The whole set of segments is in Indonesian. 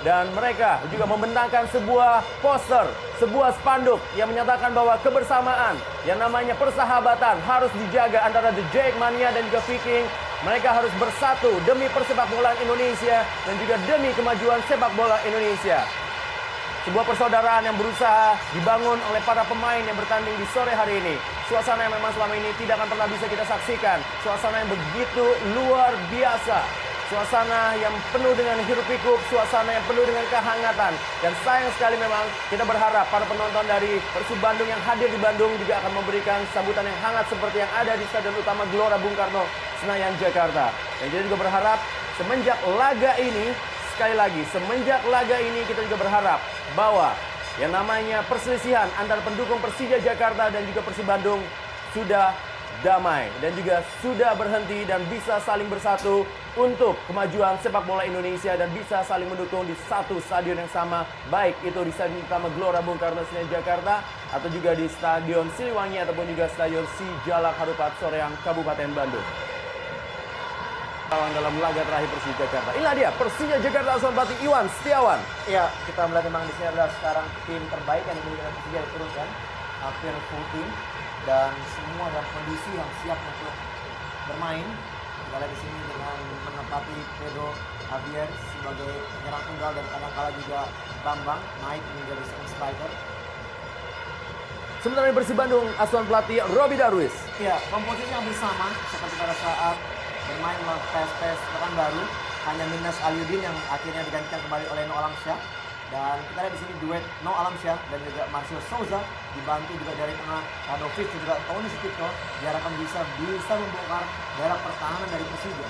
Dan mereka juga membentangkan sebuah poster, sebuah spanduk yang menyatakan bahwa kebersamaan yang namanya persahabatan harus dijaga antara The Jackmania dan juga Viking. Mereka harus bersatu demi persepak bolaan Indonesia dan juga demi kemajuan sepak bola Indonesia. Sebuah persaudaraan yang berusaha dibangun oleh para pemain yang bertanding di sore hari ini. Suasana yang memang selama ini tidak akan pernah bisa kita saksikan. Suasana yang begitu luar biasa. Suasana yang penuh dengan hiruk pikuk, suasana yang penuh dengan kehangatan. Dan sayang sekali memang kita berharap para penonton dari Persib Bandung yang hadir di Bandung juga akan memberikan sambutan yang hangat seperti yang ada di Stadion Utama Gelora Bung Karno, Senayan, Jakarta. Dan kita juga berharap semenjak laga ini, sekali lagi, semenjak laga ini kita juga berharap bahwa yang namanya perselisihan antara pendukung Persija Jakarta dan juga Persib Bandung sudah damai dan juga sudah berhenti dan bisa saling bersatu untuk kemajuan sepak bola Indonesia dan bisa saling mendukung di satu stadion yang sama, baik itu di Stadion Utama Gelora Bung Karno Senayan Jakarta atau juga di Stadion Siliwangi ataupun juga Stadion Sijalak Harupat Soreang Kabupaten Bandung. Dalam laga terakhir Persija Jakarta. Inilah dia Persija Jakarta asuhan pelatih Iwan Setiawan. Iya, kita melihat memang di sini adalah sekarang tim terbaik yang dimiliki oleh Persija diturunkan, hampir full tim dan semua dalam kondisi yang siap untuk bermain. Kita lihat di sini dengan menempati Pedro Javier sebagai penyerang tunggal dan kadang-kala juga Bambang naik menjadi second striker. Sementara di Persib Bandung asuhan pelatih Roby Darwis. Iya, komposisi yang bersama seperti pada saat bermain melawan PSPS Pekanbaru, hanya Minas Aliuddin yang akhirnya digantikan kembali oleh No Alamsyah. Dan kita lihat di sini duet No Alamsyah dan juga Marcel Souza dibantu juga dari tengah Radovic dan juga Tony Sucipto diharapkan bisa membongkar daerah pertahanan dari Persija.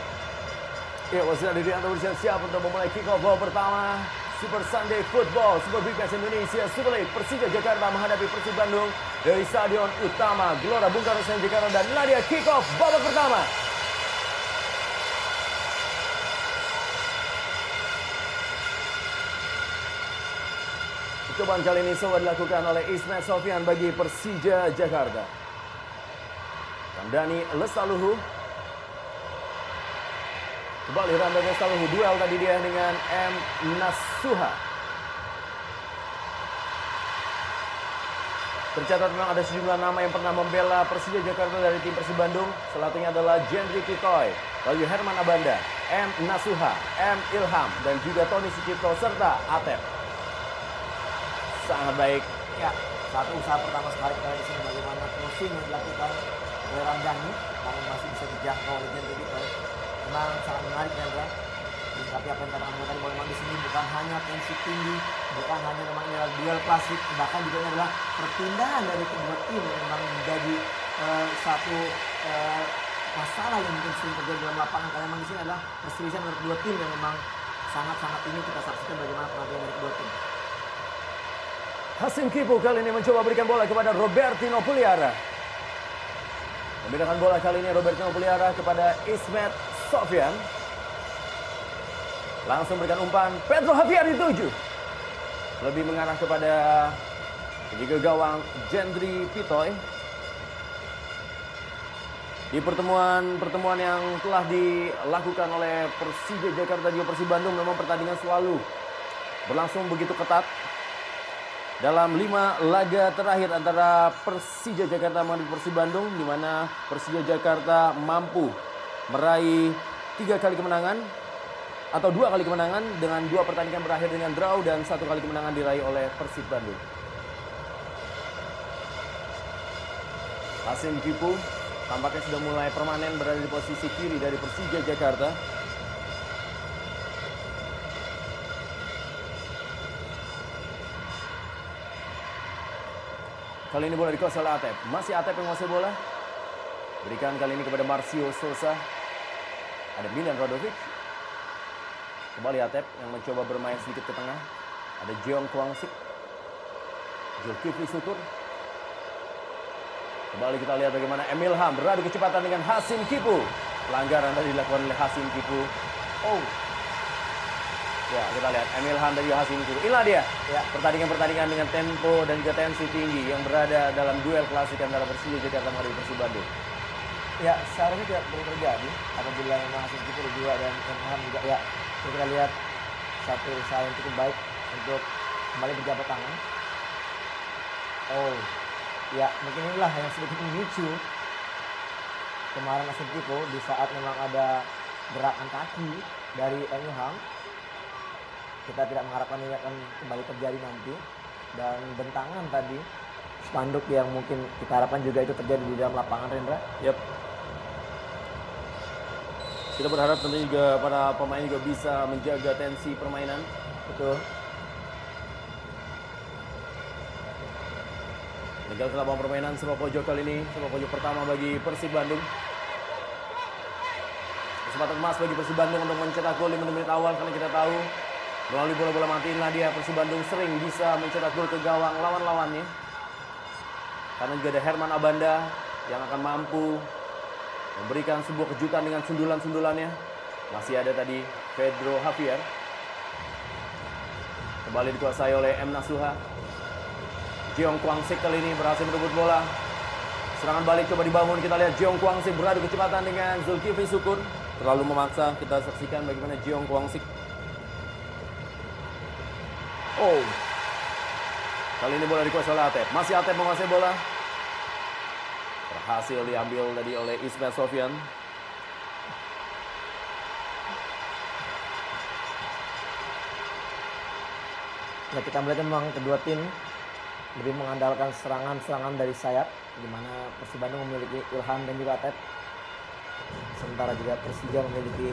Ya, wasit dari Anda bersiap untuk memulai kick off babak pertama Super Sunday Football Super Big Match Indonesia Super League. Persija Jakarta menghadapi Persib Bandung dari Stadion Utama Gelora Bung Karno Senayan Jakarta, dan inilah dia kick off babak pertama. Percobaan kali ini coba dilakukan oleh Ismet Sofyan bagi Persija Jakarta. Ramdhani Lestaluhu. Kembali Ramdhani Lestaluhu, duel tadi dia dengan M. Nasuha. Tercatat memang ada sejumlah nama yang pernah membela Persija Jakarta dari tim Persib Bandung. Salah satunya adalah Jendri Pitoy, lalu Herman Abanda, M. Nasuha, M. Ilham, dan juga Tony Sucipto serta Atep. Sangat baik. Ya, satu usaha pertama sekali kita di sini bagaimana crossing yang dilakukan oleh Ramdhani, namun masih bisa dijangkau oleh Jendri Pitoy. Memang sangat menarik ya, Bro. Tapi apa yang katakan tadi bahwa memang di sini bukan hanya tensi tinggi, bukan hanya memang ini adalah duel klasik, bahkan juga ini adalah perpindahan dari kedua tim yang memang menjadi satu masalah yang mungkin sering terjadi dalam lapangan, karena memang di sini adalah perselisihan dari kedua tim yang memang sangat-sangat ini kita saksikan bagaimana penampilan dari kedua tim. Hasim Kipu kali ini mencoba berikan bola kepada Robertino Puliara. Memindahkan bola kali ini Robertino Puliara kepada Ismet Sofyan. Langsung berikan umpan, Pedro Javier dituju. Lebih mengarah kepada penjaga gawang Jendri Pitoy. Di pertemuan yang telah dilakukan oleh Persija Jakarta dan juga Persib Bandung, memang pertandingan selalu berlangsung begitu ketat. Dalam 5 laga terakhir antara Persija Jakarta menghadapi Persib Bandung, di mana Persija Jakarta mampu meraih 3 kali kemenangan atau 2 kali kemenangan dengan 2 pertandingan berakhir dengan draw dan 1 kali kemenangan diraih oleh Persib Bandung. Hasim Kipu tampaknya sudah mulai permanen berada di posisi kiri dari Persija Jakarta. Kali ini bola dikuasai oleh Atep. Masih Atep yang menguasai bola. Berikan kali ini kepada Marcio Souza. Ada Milan Radovic. Kembali Atep yang mencoba bermain sedikit ke tengah. Ada Jeong Kwangsik. Zulkifli Sutur. Kembali kita lihat bagaimana Emil Ham beradu kecepatan dengan Hasim Kipu. Pelanggaran tadi dilakukan oleh Hasim Kipu. Oh. Ya, kita lihat Emil Han dan juga Hasim Kipu. Inilah dia. Ya, pertandingan-pertandingan dengan tempo dan juga tensi tinggi yang berada dalam duel klasik antara Persija Jakarta menghadapi Persib Bandung. Ya, seharusnya tidak perlu terjadi apabila memang Hasim Kipu berdua dan Emil Han juga. Ya, kita lihat satu usaha yang cukup baik untuk kembali berjabat tangan. Oh, ya mungkin inilah yang sedikit memicu kemarahan Asentiko di saat memang ada gerakan kaki dari Eng Hang. Kita tidak mengharapkan ini akan kembali terjadi nanti. Dan bentangan tadi, spanduk yang mungkin kita harapkan juga itu terjadi di dalam lapangan, Rendra. Yap. Kita berharap tentunya juga para pemain juga bisa menjaga tensi permainan. Betul. Tinggal ke lapangan permainan sepak pojok kali ini, sepak pojok pertama bagi Persib Bandung. Kesempatan emas bagi Persib Bandung untuk mencetak gol 5 menit awal, karena kita tahu melalui bola-bola mati inilah dia Persib Bandung sering bisa mencetak gol ke gawang lawan-lawannya. Karena juga ada Herman Abanda yang akan mampu memberikan sebuah kejutan dengan sundulan-sundulannya. Masih ada tadi Pedro Javier. Kembali dikuasai oleh M. Nasuha. Jeong Kwang-sik kali ini berhasil merebut bola. Serangan balik coba dibangun. Kita lihat Jeong Kwang-sik beradu kecepatan dengan Zulkifli Syukur. Terlalu memaksa. Kita saksikan bagaimana Jeong Kwang-sik. Oh. Kali ini bola dikuasai oleh Atep. Masih Atep menguasai bola. Berhasil diambil tadi oleh Ismail Sofyan. Ya, kita melihat memang kedua tim lebih mengandalkan serangan-serangan dari sayap, di mana Persib Bandung memiliki Ilham dan juga Atep. Sementara juga Persija memiliki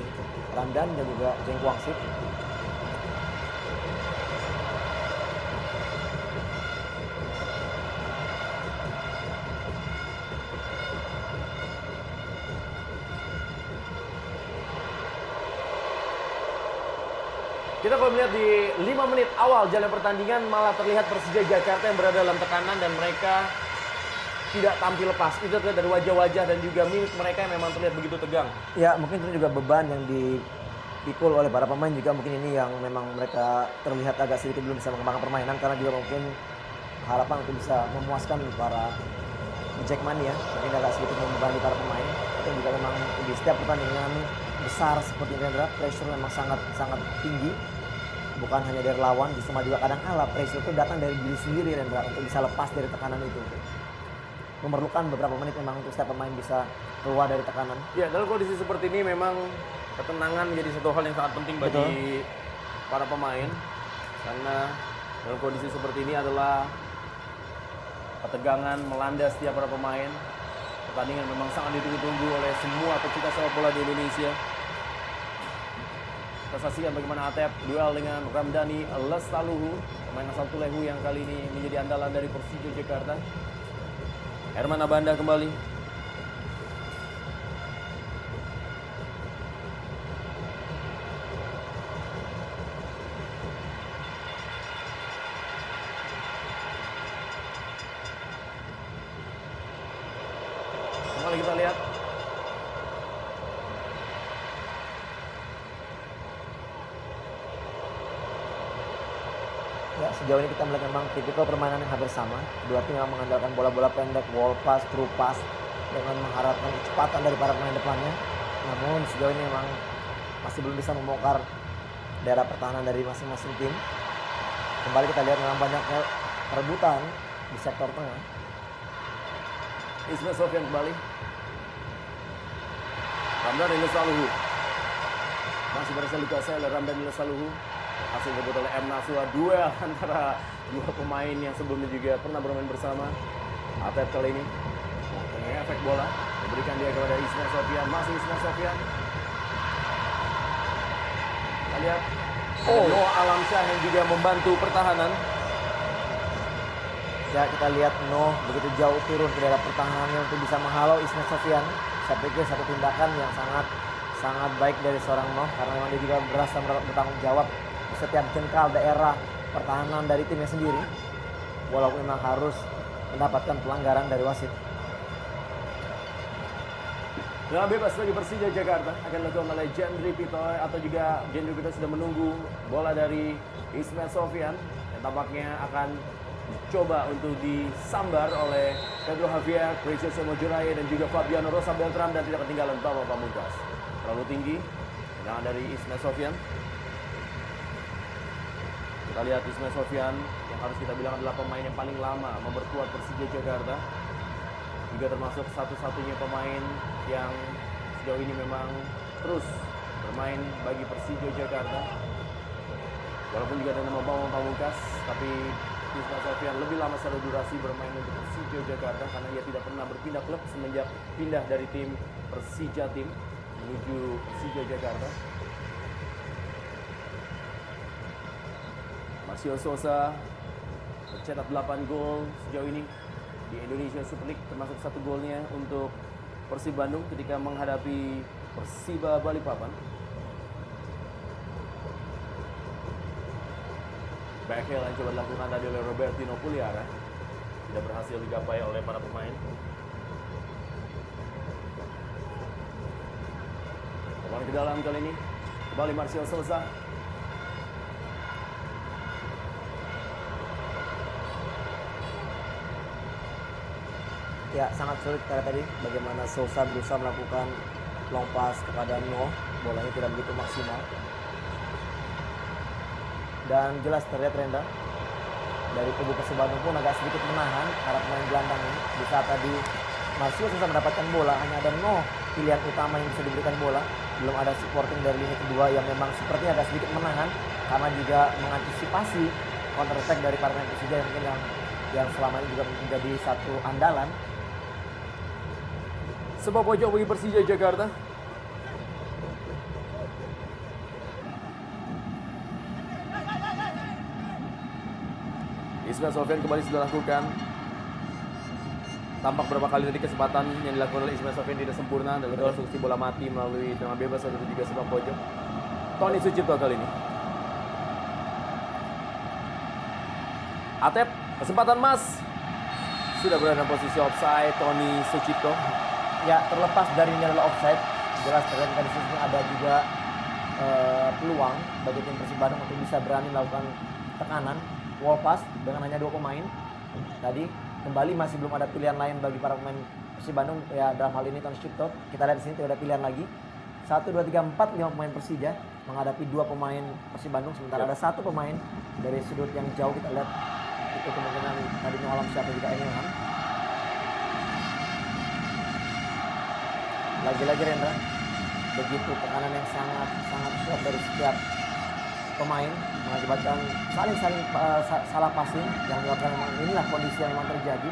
Ramdan dan juga Jeng Kwang-sik. Kita kalau melihat di 5 menit awal jalan pertandingan malah terlihat Persija Jakarta yang berada dalam tekanan dan mereka tidak tampil lepas. Itu terlihat dari wajah-wajah dan juga mimik mereka yang memang terlihat begitu tegang. Ya, mungkin itu juga beban yang dipikul oleh para pemain juga, mungkin ini yang memang mereka terlihat agak sedikit belum bisa mengembangkan permainan, karena juga mungkin harapan untuk bisa memuaskan para Jackmania mungkin agak sedikit membebani para pemain. Itu juga memang di setiap pertandingan besar seperti Rendra, pressure memang sangat tinggi, bukan hanya dari lawan, justru juga kadang kala pressure itu datang dari diri sendiri, Rendra, untuk bisa lepas dari tekanan itu. Memerlukan beberapa menit memang untuk setiap pemain bisa keluar dari tekanan. Ya, dalam kondisi seperti ini memang ketenangan menjadi satu hal yang sangat penting bagi para pemain, karena dalam kondisi seperti ini adalah ketegangan melanda setiap para pemain. Pertandingan memang sangat ditunggu-tunggu oleh semua pecinta sepak bola di Indonesia. Kita saksikan bagaimana Atep duel dengan Ramdhani Lestaluhu, pemain asal Tulehu yang kali ini menjadi andalan dari Persija Jakarta. Herman Abanda kembali. Kembali kita lihat. Ya, sejauh ini kita melihat memang tipikal permainan yang hampir sama. Dua tim memang mengandalkan bola-bola pendek, wall pass, through pass, dengan mengharapkan kecepatan dari para pemain depannya. Namun sejauh ini memang masih belum bisa membongkar daerah pertahanan dari masing-masing tim. Kembali kita lihat memang banyaknya perebutan di sektor tengah. Ismail Sofyan kembali. Ramdhani Lestaluhu. Masih berhasil dikuasai oleh Ramdhani Lestaluhu. Hasil rebut oleh M. Nasuha. Duel antara dua pemain yang sebelumnya juga pernah bermain bersama. Atep kali ini efek bola diberikan dia kepada Ismail Sofyan. Masih Ismail Sofyan. Kita lihat Noah Alamsyah yang juga membantu pertahanan. Ya, kita lihat Noh begitu jauh turun ke daerah pertahanannya untuk bisa menghalau Ismail Sofyan. Saya pikir satu tindakan yang sangat baik dari seorang Noh, karena memang dia juga berasa bertanggung jawab di setiap jengkal daerah pertahanan dari timnya sendiri, walaupun memang harus mendapatkan pelanggaran dari wasit. Tendangan bebas bagi Persija Jakarta akan dilakukan oleh Jendri Pitoy, atau juga Jendri Pitoy sudah menunggu bola dari Ismail Sofyan yang tampaknya akan coba untuk disambar oleh Pedro Javier, Precious Mojuraya dan juga Fabiano Rosa Beltram, dan tidak ketinggalan Bambang Pamungkas. Terlalu tinggi tendangan dari Ismail Sofyan. Kita lihat Ismail Sofyan yang harus kita bilang adalah pemain yang paling lama memperkuat Persija Jakarta. Juga termasuk satu-satunya pemain yang sejauh ini memang terus bermain bagi Persija Jakarta. Walaupun juga ada nama Bambang Pamungkas, tapi Ismail Sofyan lebih lama secara durasi bermain untuk Persija Jakarta karena ia tidak pernah berpindah klub semenjak pindah dari tim Persija Tim menuju Persija Jakarta. Marcio Sosa mencetak 8 gol sejauh ini di Indonesia Super League, termasuk 1 golnya untuk Persib Bandung ketika menghadapi Persiba Balikpapan. Backheel yang coba dilakukan tadi oleh Robertino Puliara tidak berhasil digapai oleh para pemain. Kembali ke dalam kali ini, kembali Marcio Sosa. Ya, sangat sulit karena tadi bagaimana Sosa berusaha melakukan long pass kepada Noh, bolanya tidak begitu maksimal. Dan jelas terlihat Rendra dari kubu Persib Bandung pun agak sedikit menahan para pemain gelandang ini. Di saat tadi Marcio Sosa mendapatkan bola, hanya ada Noh pilihan utama yang bisa diberikan bola. Belum ada supporting dari lini kedua yang memang sepertinya agak sedikit menahan karena juga mengantisipasi counter attack dari para pemain Persija yang mungkin yang selama ini juga menjadi satu andalan. Sebuah pojok bagi Persija Jakarta. Ismail Sofyan kembali sudah lakukan. Tampak berapa kali tadi kesempatan yang dilakukan oleh Ismail Sofyan tidak sempurna dalam konstruksi bola mati melalui tendangan bebas atau juga sepak pojok. Tony Sucipto kali ini. Atep, kesempatan emas. Sudah berada dalam posisi offside Tony Sucipto. Ya, terlepas dari ini adalah offside, jelas terlihat di sini ada juga peluang bagi tim Persib Bandung untuk bisa berani melakukan tekanan wall pass dengan hanya 2 pemain. Tadi kembali masih belum ada pilihan lain bagi para pemain Persib Bandung, ya dalam hal ini Tony Sucipto. Kita lihat di sini tidak ada pilihan lagi. 1, 2, 3, 4, 5 pemain Persija menghadapi 2 pemain Persib Bandung, sementara ada 1 pemain dari sudut yang jauh. Kita lihat itu kemungkinan tadi Alam siapa juga Enilham. Lagi-lagi Rendra, begitu tekanan yang sangat kuat dari setiap pemain mengakibatkan saling salah passing yang menyebabkan memang inilah kondisi yang memang terjadi.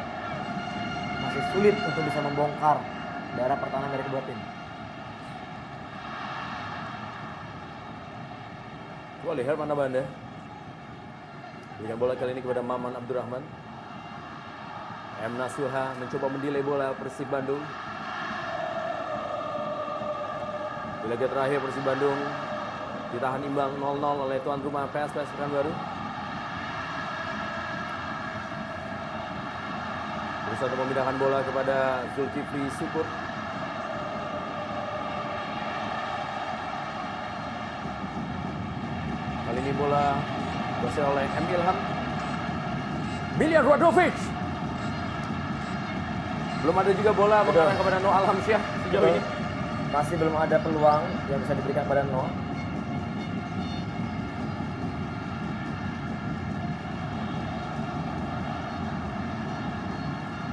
Masih sulit untuk bisa membongkar daerah pertahanan dari kedua tim. Coba lihat mana Banda. Berikan bola kali ini kepada Maman Abdurrahman. M. Nasuha mencoba mendelay bola Persib Bandung. Di laga terakhir Persib Bandung ditahan imbang 0-0 oleh tuan rumah PSPS Pekanbaru. Berusaha untuk memindahkan bola kepada Zulkifli Syukur. Kali ini bola dikuasai oleh M. Ilham. Milian Radovic. Belum ada juga bola mengarah kepada Noah Alhamsyah sejauh ini. Masih belum ada peluang yang bisa diberikan pada Noah.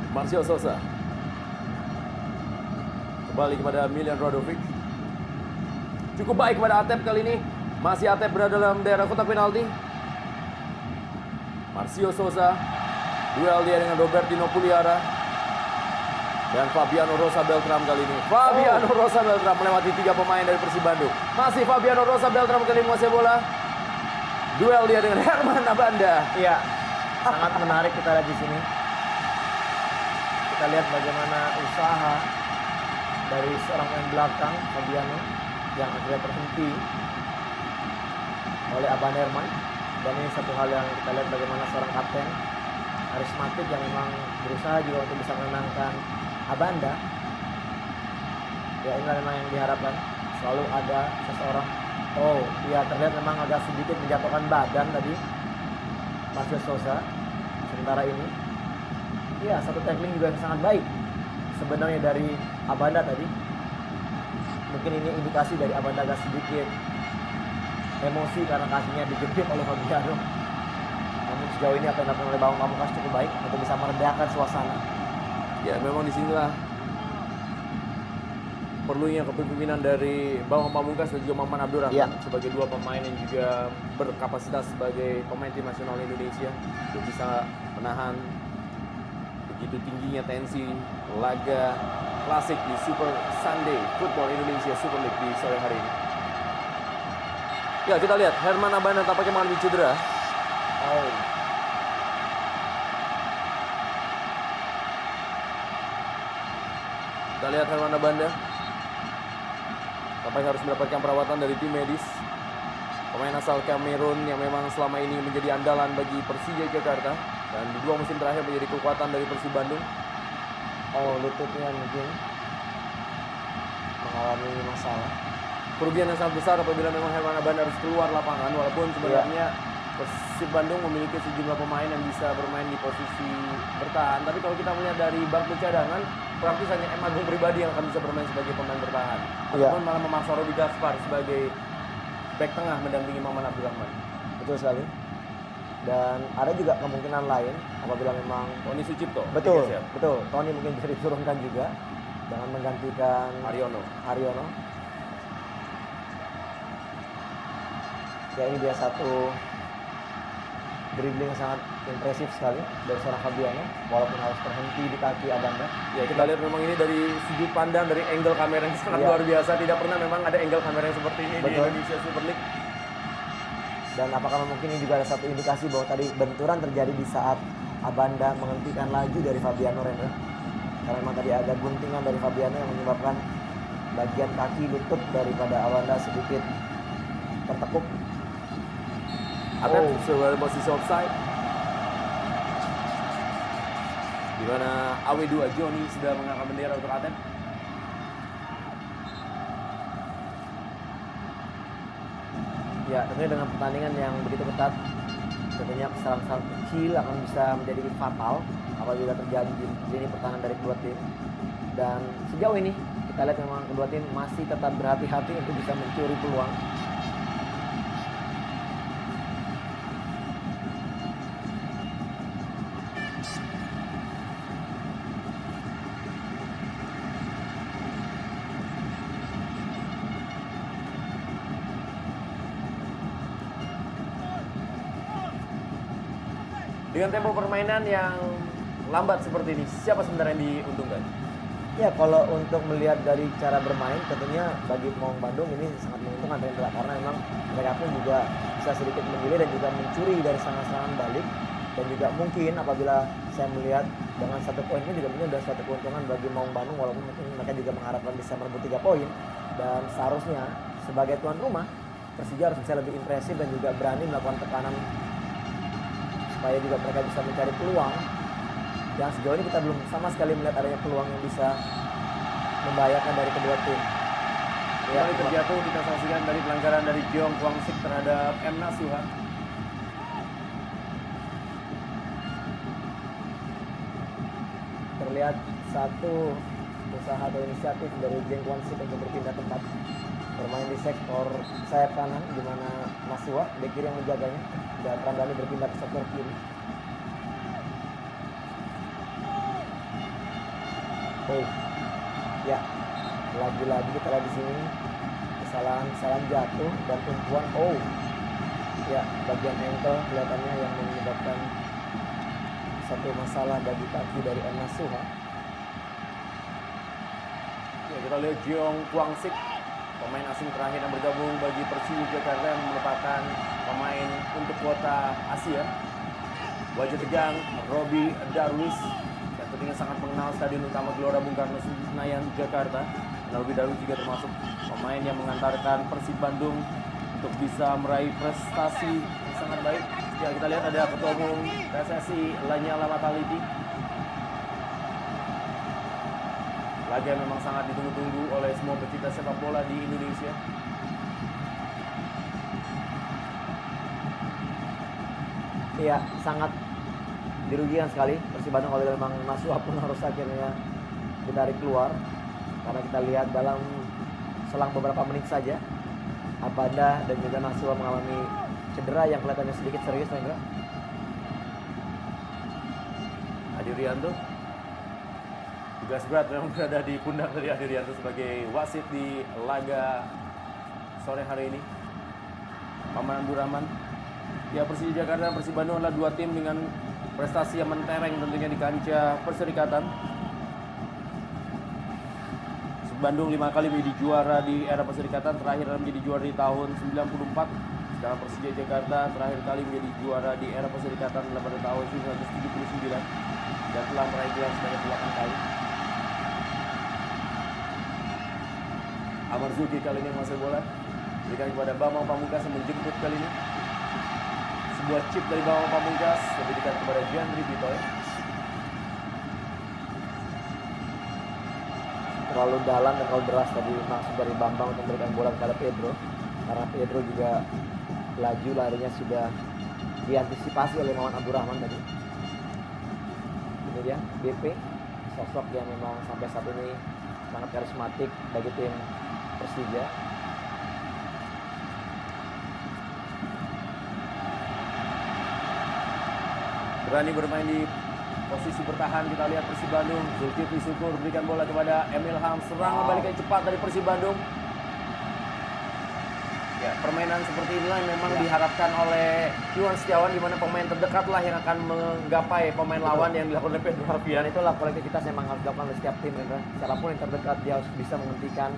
Marcio Sosa kembali kepada Milian Radovic. Cukup baik kepada Atep kali ini. Masih Atep berada dalam daerah kotak penalti. Marcio Sosa duel dia dengan Robertino Puliara dan Fabiano Rosa Beltram kali ini. Fabiano Rosa Beltram melewati 3 pemain dari Persib Bandung. Masih Fabiano Rosa Beltram kali ini menguasai bola. Duel dia dengan Herman Abanda. Iya, sangat menarik kita lihat di sini. Kita lihat bagaimana usaha dari seorang pemain belakang Fabiano yang akhirnya terhenti oleh Abanda Herman. Dan ini satu hal yang kita lihat bagaimana seorang kapten karismatik yang memang berusaha juga untuk bisa menenangkan Abanda. Ya, inilah memang yang diharapkan. Selalu ada seseorang. Oh, iya, terlihat memang agak sedikit menjatuhkan badan tadi Marcio Sosa. Sementara ini, iya, satu tackling juga yang sangat baik sebenarnya dari Abanda tadi. Mungkin ini indikasi dari Abanda agak sedikit emosi karena kakinya dijepit oleh Fabiano. Namun sejauh ini apa yang dilakukan oleh Bawang Pamungkas cukup baik untuk bisa meredakan suasana. Ya, memang disinilah perlunya kepemimpinan dari Bawang Pamungkas dan juga Maman Abdurrahman Iya. sebagai dua pemain yang juga berkapasitas sebagai pemain tim nasional Indonesia untuk bisa menahan begitu tingginya tensi laga klasik di Super Sunday Football Indonesia Super League di sore hari ini. Ya, kita lihat Herman Abana tampaknya mengalami cedera. Oh, Kita lihat Herman Abanda tampaknya harus mendapatkan perawatan dari tim medis. Pemain asal Kamerun yang memang selama ini menjadi andalan bagi Persija Jakarta dan di 2 musim terakhir menjadi kekuatan dari Persib Bandung. lututnya mungkin mengalami masalah. Kerugian yang sangat besar apabila memang Herman Abanda harus keluar lapangan, walaupun sebenarnya Persib Bandung memiliki sejumlah pemain yang bisa bermain di posisi bertahan. Tapi kalau kita melihat dari bangku cadangan, praktis hanya M. Agung pribadi yang akan bisa bermain sebagai pemain bertahan. Iya. Ataupun malah memaksa Rodi Gaspar sebagai back tengah mendampingi Maman Abdurrahman. Betul sekali. Dan ada juga kemungkinan lain apabila memang Tony Sucipto. betul, digeser. betul. Tony mungkin bisa diturunkan juga dengan menggantikan Haryono. Ya, ini dia satu dribbling yang sangat impresif sekali dari seorang Fabiano, walaupun harus terhenti di kaki Abanda. Ya, kita lihat memang ini dari sudut pandang, dari angle kamera yang sangat Iya. luar biasa. Tidak pernah memang ada angle kamera yang seperti ini di Betul. Indonesia Super League. Dan apakah mungkin ini juga ada satu indikasi bahwa tadi benturan terjadi di saat Abanda menghentikan laju dari Fabiano, Rendra? Karena memang tadi ada guntingan dari Fabiano yang menyebabkan bagian kaki lutut daripada Abanda sedikit tertekuk. Atep sebagai posisi offside. Di mana AW2 Joni sudah mengangkat bendera untuk Atep. Ya, tentunya dengan pertandingan yang begitu ketat, tentunya kesalahan-kesalahan kecil akan bisa menjadi fatal apabila terjadi di lini pertahanan dari kedua tim. Dan sejauh ini kita lihat memang kedua tim masih tetap berhati-hati untuk bisa mencuri peluang. Dengan tempo permainan yang lambat seperti ini, siapa sebenarnya yang diuntungkan? Ya, kalau untuk melihat dari cara bermain, tentunya bagi Maung Bandung ini sangat menguntungkan, Rendra, karena memang mereka pun juga bisa sedikit menggilai dan juga mencuri dari serangan-serangan balik. Dan juga mungkin apabila saya melihat dengan 1 poin ini juga mungkin sudah suatu keuntungan bagi Maung Bandung, walaupun mungkin mereka juga mengharapkan bisa merebut 3 poin. Dan seharusnya sebagai tuan rumah, Persija harus bisa lebih impresif dan juga berani melakukan tekanan supaya juga mereka bisa mencari peluang. Yang sejauh ini kita belum sama sekali melihat adanya peluang yang bisa membahayakan dari kedua tim. Ya, Kembali terjatuh, kita saksikan dari pelanggaran dari Jeong Kwang Sik terhadap M. Nasuha. terlihat satu usaha atau inisiatif dari Jeng Kwon Sik untuk berpindah tempat bermain di sektor sayap kanan, di mana Nasuha bek kiri yang menjaganya, dan Ramdhani berpindah ke sektor kiri. Oh, ya, lagi-lagi kita lihat di sini kesalahan jatuh dan tumpuan. Oh, ya, bagian ankle kelihatannya yang menyebabkan satu masalah bagi kaki dari M. Nasuha. Ya, kita lihat Jeong Kwang Sik, pemain asing terakhir yang bergabung bagi Persija Jakarta yang merupakan pemain untuk kuota Asia. Wajah tegang Robi Darwis yang tentunya sangat mengenal Stadion Utama Gelora Bung Karno Senayan Jakarta. Dan Robi Darwis juga termasuk pemain yang mengantarkan Persib Bandung untuk bisa meraih prestasi yang sangat baik. Ya, kita lihat ada Ketua Umum PSSI Lanyala Mataliti. Laga yang memang sangat ditunggu-tunggu oleh semua pecinta sepak bola di Indonesia. Iya, sangat dirugikan sekali Persib Bandung kalau memang Nasuha pun harus akhirnya ditarik keluar. Karena kita lihat dalam selang beberapa menit saja Abanda dan juga Nasuha mengalami cedera yang kelihatannya sedikit serius, Rendra. Adi Rianto. Tugas berat memang berada di pundak dari Adi Rianto sebagai wasit di laga sore hari ini. Paman Abdurrahman. Ya, Persija Jakarta dan Persib Bandung adalah dua tim dengan prestasi yang mentereng tentunya di kancah perserikatan. Persib Bandung 5 kali menjadi juara di era perserikatan, terakhir menjadi juara di tahun 94. Sekarang Persija Jakarta terakhir kali menjadi juara di era perserikatan pada tahun 1979 dan telah meraih gelar sebanyak 8 kali. Amar Zuki kali ini menguasai bola, berikan kepada Bambang Pamungkas yang menjemput kali ini. Sebuah chip dari Bambang Pamungkas diberikan kepada Jandri Bitoy. Terlalu dalam dan terlalu deras tadi maksud dari Bambang untuk memberikan bola kepada Pedro, karena Pedro juga laju larinya sudah diantisipasi oleh Maman Abdurrahman tadi. Ini dia BP, sosok yang memang sampai saat ini sangat karismatik bagi tim Persija. Berani bermain di posisi bertahan, kita lihat Persib Bandung. Zulkifli Syukur berikan bola kepada Emil Ham, serangan balik yang cepat dari Persib Bandung. Ya, permainan seperti inilah yang memang diharapkan oleh Iwan Setiawan, di mana pemain terdekatlah yang akan menggapai pemain lawan yang dilakukan oleh Pedro Harfian. Itulah kolektivitas yang memang harus dilakukan oleh setiap tim, Rendra. Siapapun yang terdekat dia harus bisa menghentikan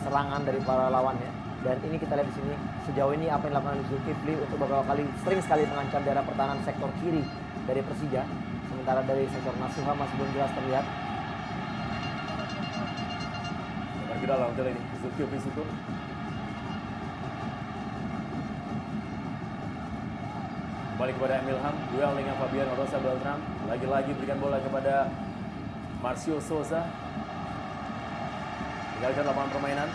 serangan dari para lawannya. Dan ini kita lihat di sini sejauh ini apa yang dilakukan oleh Zulkifli untuk beberapa kali sering sekali mengancam daerah pertahanan sektor kiri dari Persija. Sementara dari sektor Nasuha masih belum jelas terlihat. Lebar ke dalam kali ini Zulkifli Syukur. Kembali kepada Emil Ham, duel dengan Fabian Rosa Beltram. Lagi-lagi berikan bola kepada Marcio Souza. Tinggalkan lapangan permainan.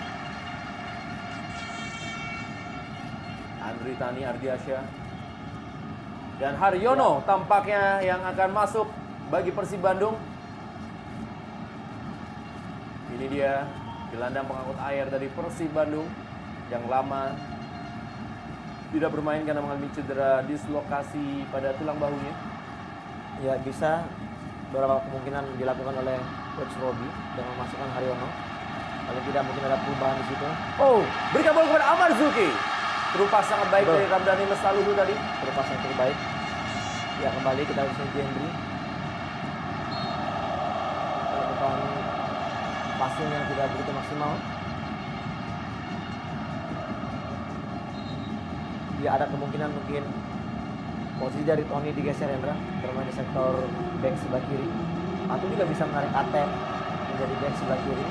Andri Tani Ardiasyah dan Haryono tampaknya yang akan masuk bagi Persib Bandung. Ini dia gelandang pengangkut air dari Persib Bandung yang lama tidak bermain karena mengalami cedera dislokasi pada tulang bahunya. Ya, bisa beberapa kemungkinan dilakukan oleh Coach Robi dengan memasukkan Haryono. Paling tidak mungkin ada perubahan di situ. Oh, berikan bola kepada Amar Zuki. Terupas sangat baik Betul. dari Ramdhani Lestaluhu tadi. Terupas yang terbaik. Ya, kembali kita bisa Jendri. Melakukan passing yang tidak begitu maksimal. Ya, ada kemungkinan mungkin posisi dari Tony digeser, Hendra, bermain di sektor back sebelah kiri. Atau juga bisa menarik Aten menjadi back sebelah kiri.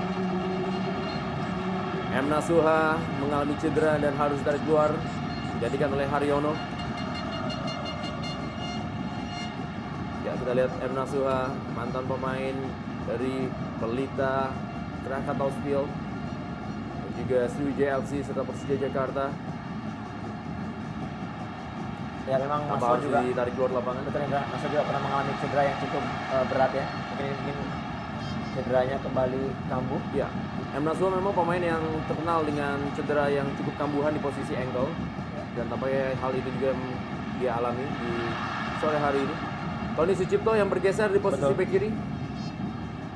M. Nasuha mengalami cedera dan harus ditarik keluar, digantikan oleh Haryono. Ya, kita lihat M. Nasuha, mantan pemain dari Pelita, Krakatau Steel, dan juga Sriwijaya FC serta Persija Jakarta. Ya, memang Tanpa Nasuha harus juga ditarik keluar lapangan. betul, Hendra. Nasuha juga pernah mengalami cedera yang cukup berat ya. Mungkin cederanya kembali kambuh. Ya, M. Nasuha memang pemain yang terkenal dengan cedera yang cukup kambuhan di posisi ankle. Dan tampaknya hal itu juga dia alami di sore hari ini. Tony Sucipto yang bergeser di posisi Betul. bek kiri.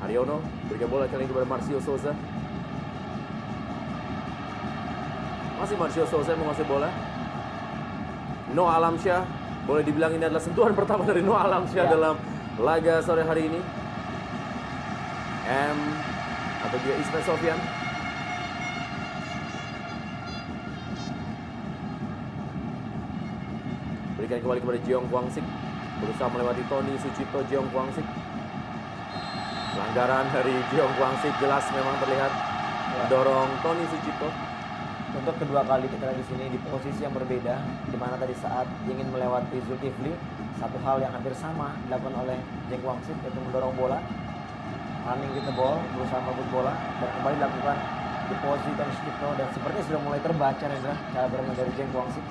Haryono berikan bola kali ini kepada Marcio Souza. Masih Marcio Souza yang menguasai bola. Noah Alamsyah, boleh dibilang ini adalah sentuhan pertama dari Noah Alamsyah Ya. dalam laga sore hari ini. M atau juga Ismail Sofyan. Berikan kembali kepada Jeong Kwangsik. Berusaha melewati Tony Sucipto. Jeong Kwangsik. Pelanggaran dari Jeong Kwangsik jelas memang terlihat mendorong Tony Sucipto. Untuk kedua kali kita lihat di sini di posisi yang berbeda, di mana tadi saat ingin melewati Zulkifli, satu hal yang hampir sama dilakukan oleh Jeng Kwangsik, yaitu mendorong bola, running with the ball, berusaha merebut bola, dan kembali dilakukan di posisi Tony Sucipto, dan sepertinya sudah mulai terbaca, Rendra, cara bermain dari Jeng Kwangsik.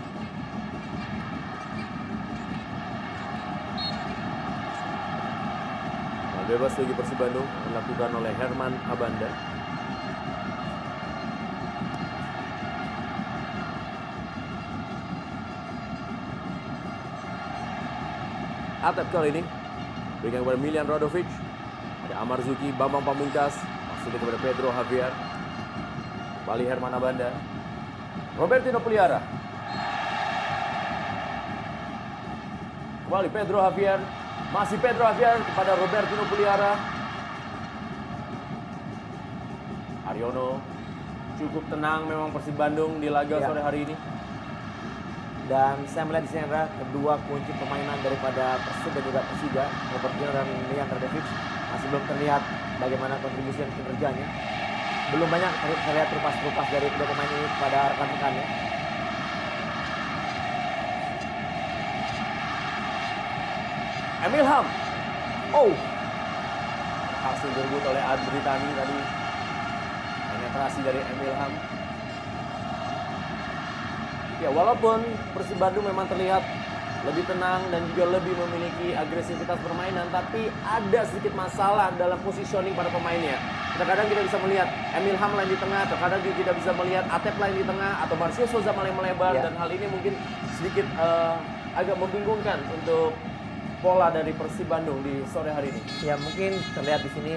Bola bebas bagi Persib Bandung dilakukan oleh Herman Abanda. Atep kali ini Berikan kepada Milian Radovic. Ada Amar Zuki, Bambang Pamungkas. Masuknya kepada Pedro Javier. Kembali Herman Abanda. Robertino Puliara. Kembali Pedro Javier. Masih Pedro Javier kepada Robertino Puliara. Aryono. Cukup tenang memang Persib Bandung di laga sore hari ini. Dan saya melihat di sini adalah kedua kunci permainan daripada Persib dan juga Persija, Robertino dan Milian Radovic, masih belum terlihat bagaimana kontribusi dan kinerjanya. Belum banyak terlihat terupas-terupas dari kedua pemain ini kepada rekan-rekannya. Emil Ham. Oh. Hasil direbut oleh Adri Tani tadi. Penetrasi dari Emil Ham. Ya, walaupun Persib Bandung memang terlihat lebih tenang dan juga lebih memiliki agresivitas permainan, tapi ada sedikit masalah dalam positioning para pemainnya. Terkadang kita bisa melihat Emil Ham lain di tengah, terkadang juga kita bisa melihat Atep lain di tengah, atau Marcio Souza malah melebar, dan hal ini mungkin sedikit agak membingungkan untuk pola dari Persib Bandung di sore hari ini. Ya, mungkin terlihat di sini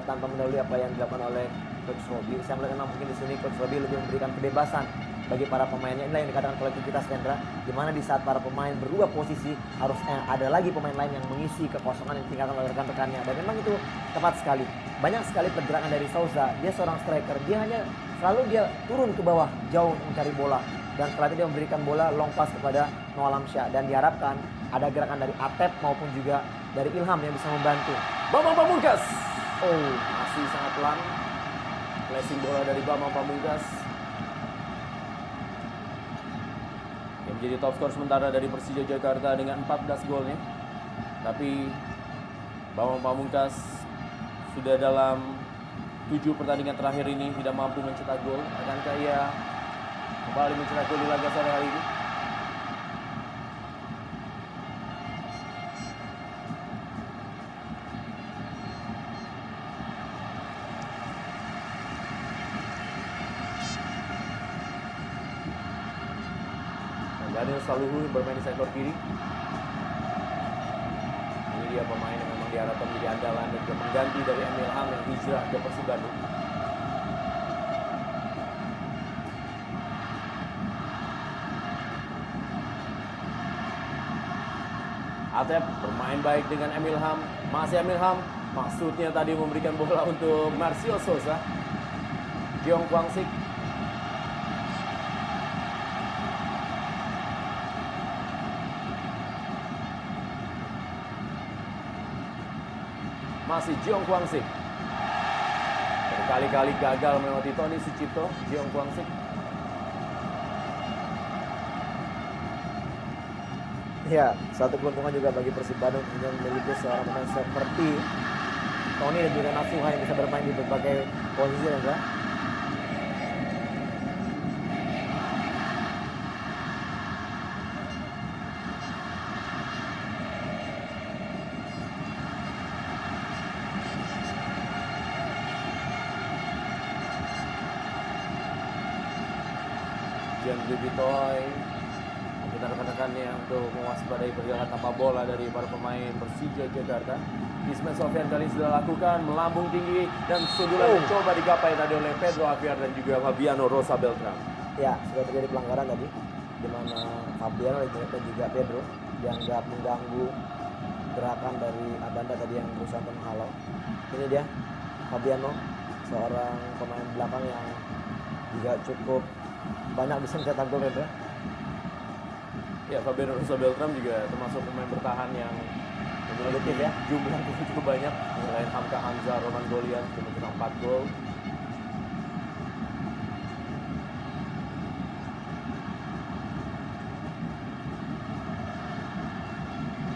tanpa mendahului apa yang dilakukan oleh Coach Robi. Saya melihat memang mungkin di sini Coach Robi lebih memberikan kebebasan bagi para pemainnya. Inilah yang dikatakan kolektivitas, Hendra, di mana di saat para pemain berubah posisi harus ada lagi pemain lain yang mengisi kekosongan yang ditinggalkan oleh rekan-rekannya. Dan memang itu tepat sekali. Banyak sekali pergerakan dari Souza. Dia seorang striker. Dia hanya selalu turun ke bawah jauh mencari bola. Dan setelah itu dia memberikan bola long pass kepada Noah Lamsyah. Dan diharapkan ada gerakan dari Atep maupun juga dari Ilham yang bisa membantu. Bambang Pamungkas. Oh, masih sangat pelan. Placing bola dari Bambang Pamungkas. Yang menjadi top skor sementara dari Persija Jakarta dengan 14 golnya. Tapi Bambang Pamungkas sudah dalam 7 pertandingan terakhir ini tidak mampu mencetak gol. Akankah ia kembali mencetak gol di laga sore hari ini? Daniel Saluhu bermain di sektor kiri. Ini dia pemain yang memang diharapkan menjadi andalan dan juga mengganti dari Emil Ham yang hijrah ke Persib Bandung. Atep bermain baik dengan Emil Ham. Masih Emil Ham. Maksudnya tadi memberikan bola untuk Marcio Souza. Jiong Kwang Sik. Masih Jiong Kwang Sik. Berkali-kali gagal melewati Tony Sucipto. Jiong Kwang Sik. Ya, satu keuntungan juga bagi Persib Bandung dengan memiliki seorang pemain seperti Tony dan juga Nasuha yang bisa bermain di berbagai posisi, ya. Jan Bitoy. Kita rekan-rekannya untuk mewaspadai pergerakan tanpa bola dari para pemain Persija Jakarta. Ismail Sofyan kali ini sudah lakukan melambung tinggi dan sundulan mencoba digapai tadi oleh Pedro Javier dan juga Fabiano Rosa Beltran. Ya, sudah terjadi pelanggaran tadi di mana Fabiano dan juga Pedro dianggap mengganggu gerakan dari Abanda tadi yang berusaha untuk menghalau. Ini dia Fabiano, seorang pemain belakang yang juga cukup banyak bisa mencetak gol, ya. Ya, Fabiano Rosa Beltran juga termasuk pemain bertahan yang memiliki jumlah gol cukup banyak. Selain Hamka Hamza, Roman Golian sudah mencetak 4 gol.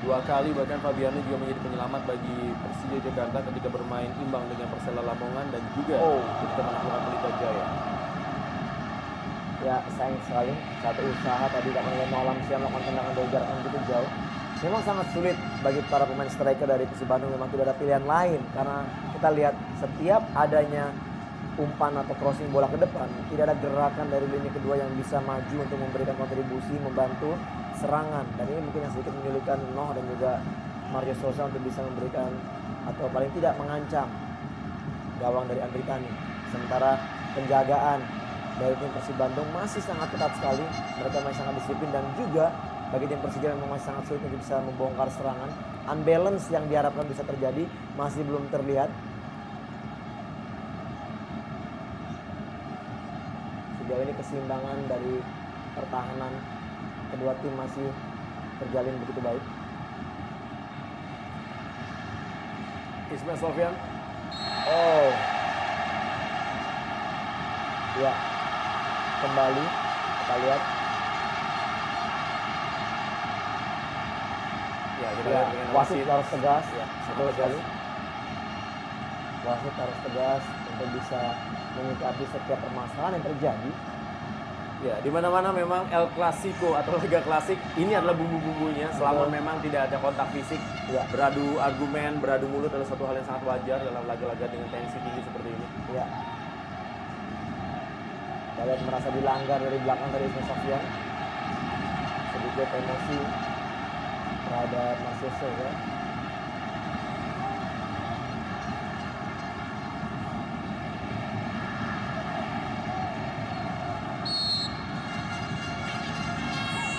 Dua kali bahkan Fabiano juga menjadi penyelamat bagi Persija Jakarta ketika bermain imbang dengan Persela Lamongan dan juga ketika menaklukkan Pelita Jaya. Ya, sayang sekali satu usaha tadi dilakukan oleh Noah Lamsyah melakukan tendangan dari jarak yang begitu jauh. Memang sangat sulit bagi para pemain striker dari Persib Bandung, memang tidak ada pilihan lain karena kita lihat setiap adanya umpan atau crossing bola ke depan tidak ada gerakan dari lini kedua yang bisa maju untuk memberikan kontribusi membantu serangan, dan ini mungkin yang sedikit menyulitkan Noh dan juga Mario Sousa untuk bisa memberikan atau paling tidak mengancam gawang dari Andri Tani. Sementara penjagaan dari tim Persib Bandung masih sangat ketat sekali. Mereka masih sangat disiplin dan juga bagi tim Persija memang masih sangat sulit untuk bisa membongkar serangan. Unbalance yang diharapkan bisa terjadi masih belum terlihat. Sejauh ini keseimbangan dari pertahanan kedua tim masih terjalin begitu baik. Ismail Sofyan. Oh. Ya. Kembali kita lihat. Ya, kita Ya, lihat dengan wasit harus tegas. Ya, Betul sekali. Wasit harus tegas untuk bisa menyikapi setiap permasalahan yang terjadi. Ya, di mana-mana memang El Clasico atau laga klasik ini adalah bumbu-bumbunya. Selama Betul. memang tidak ada kontak fisik, Ya. beradu argumen, beradu mulut adalah satu hal yang sangat wajar dalam laga-laga dengan tensi tinggi seperti ini. Ya. Kita lihat merasa dilanggar dari belakang dari Ismail Sofyan. Sedikit emosi terhadap Marcio Sousa.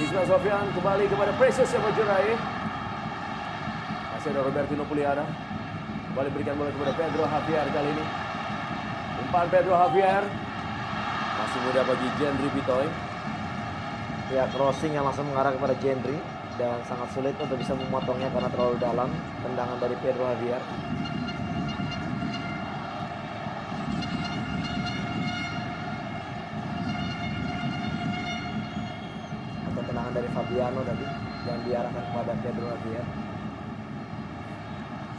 Ismail Sofyan kembali kepada Precious yang bercerai. Masih ada Robertino Puliara. Kembali berikan bola kepada Pedro Javier kali ini. Umpan Pedro Javier. Masih muda bagi Jendri Bitoy. Ya, crossing yang langsung mengarah kepada Jendri dan sangat sulit untuk bisa memotongnya karena terlalu dalam. Tendangan dari Pedro Javier. Atau tendangan dari Fabiano tadi yang diarahkan kepada Pedro Javier.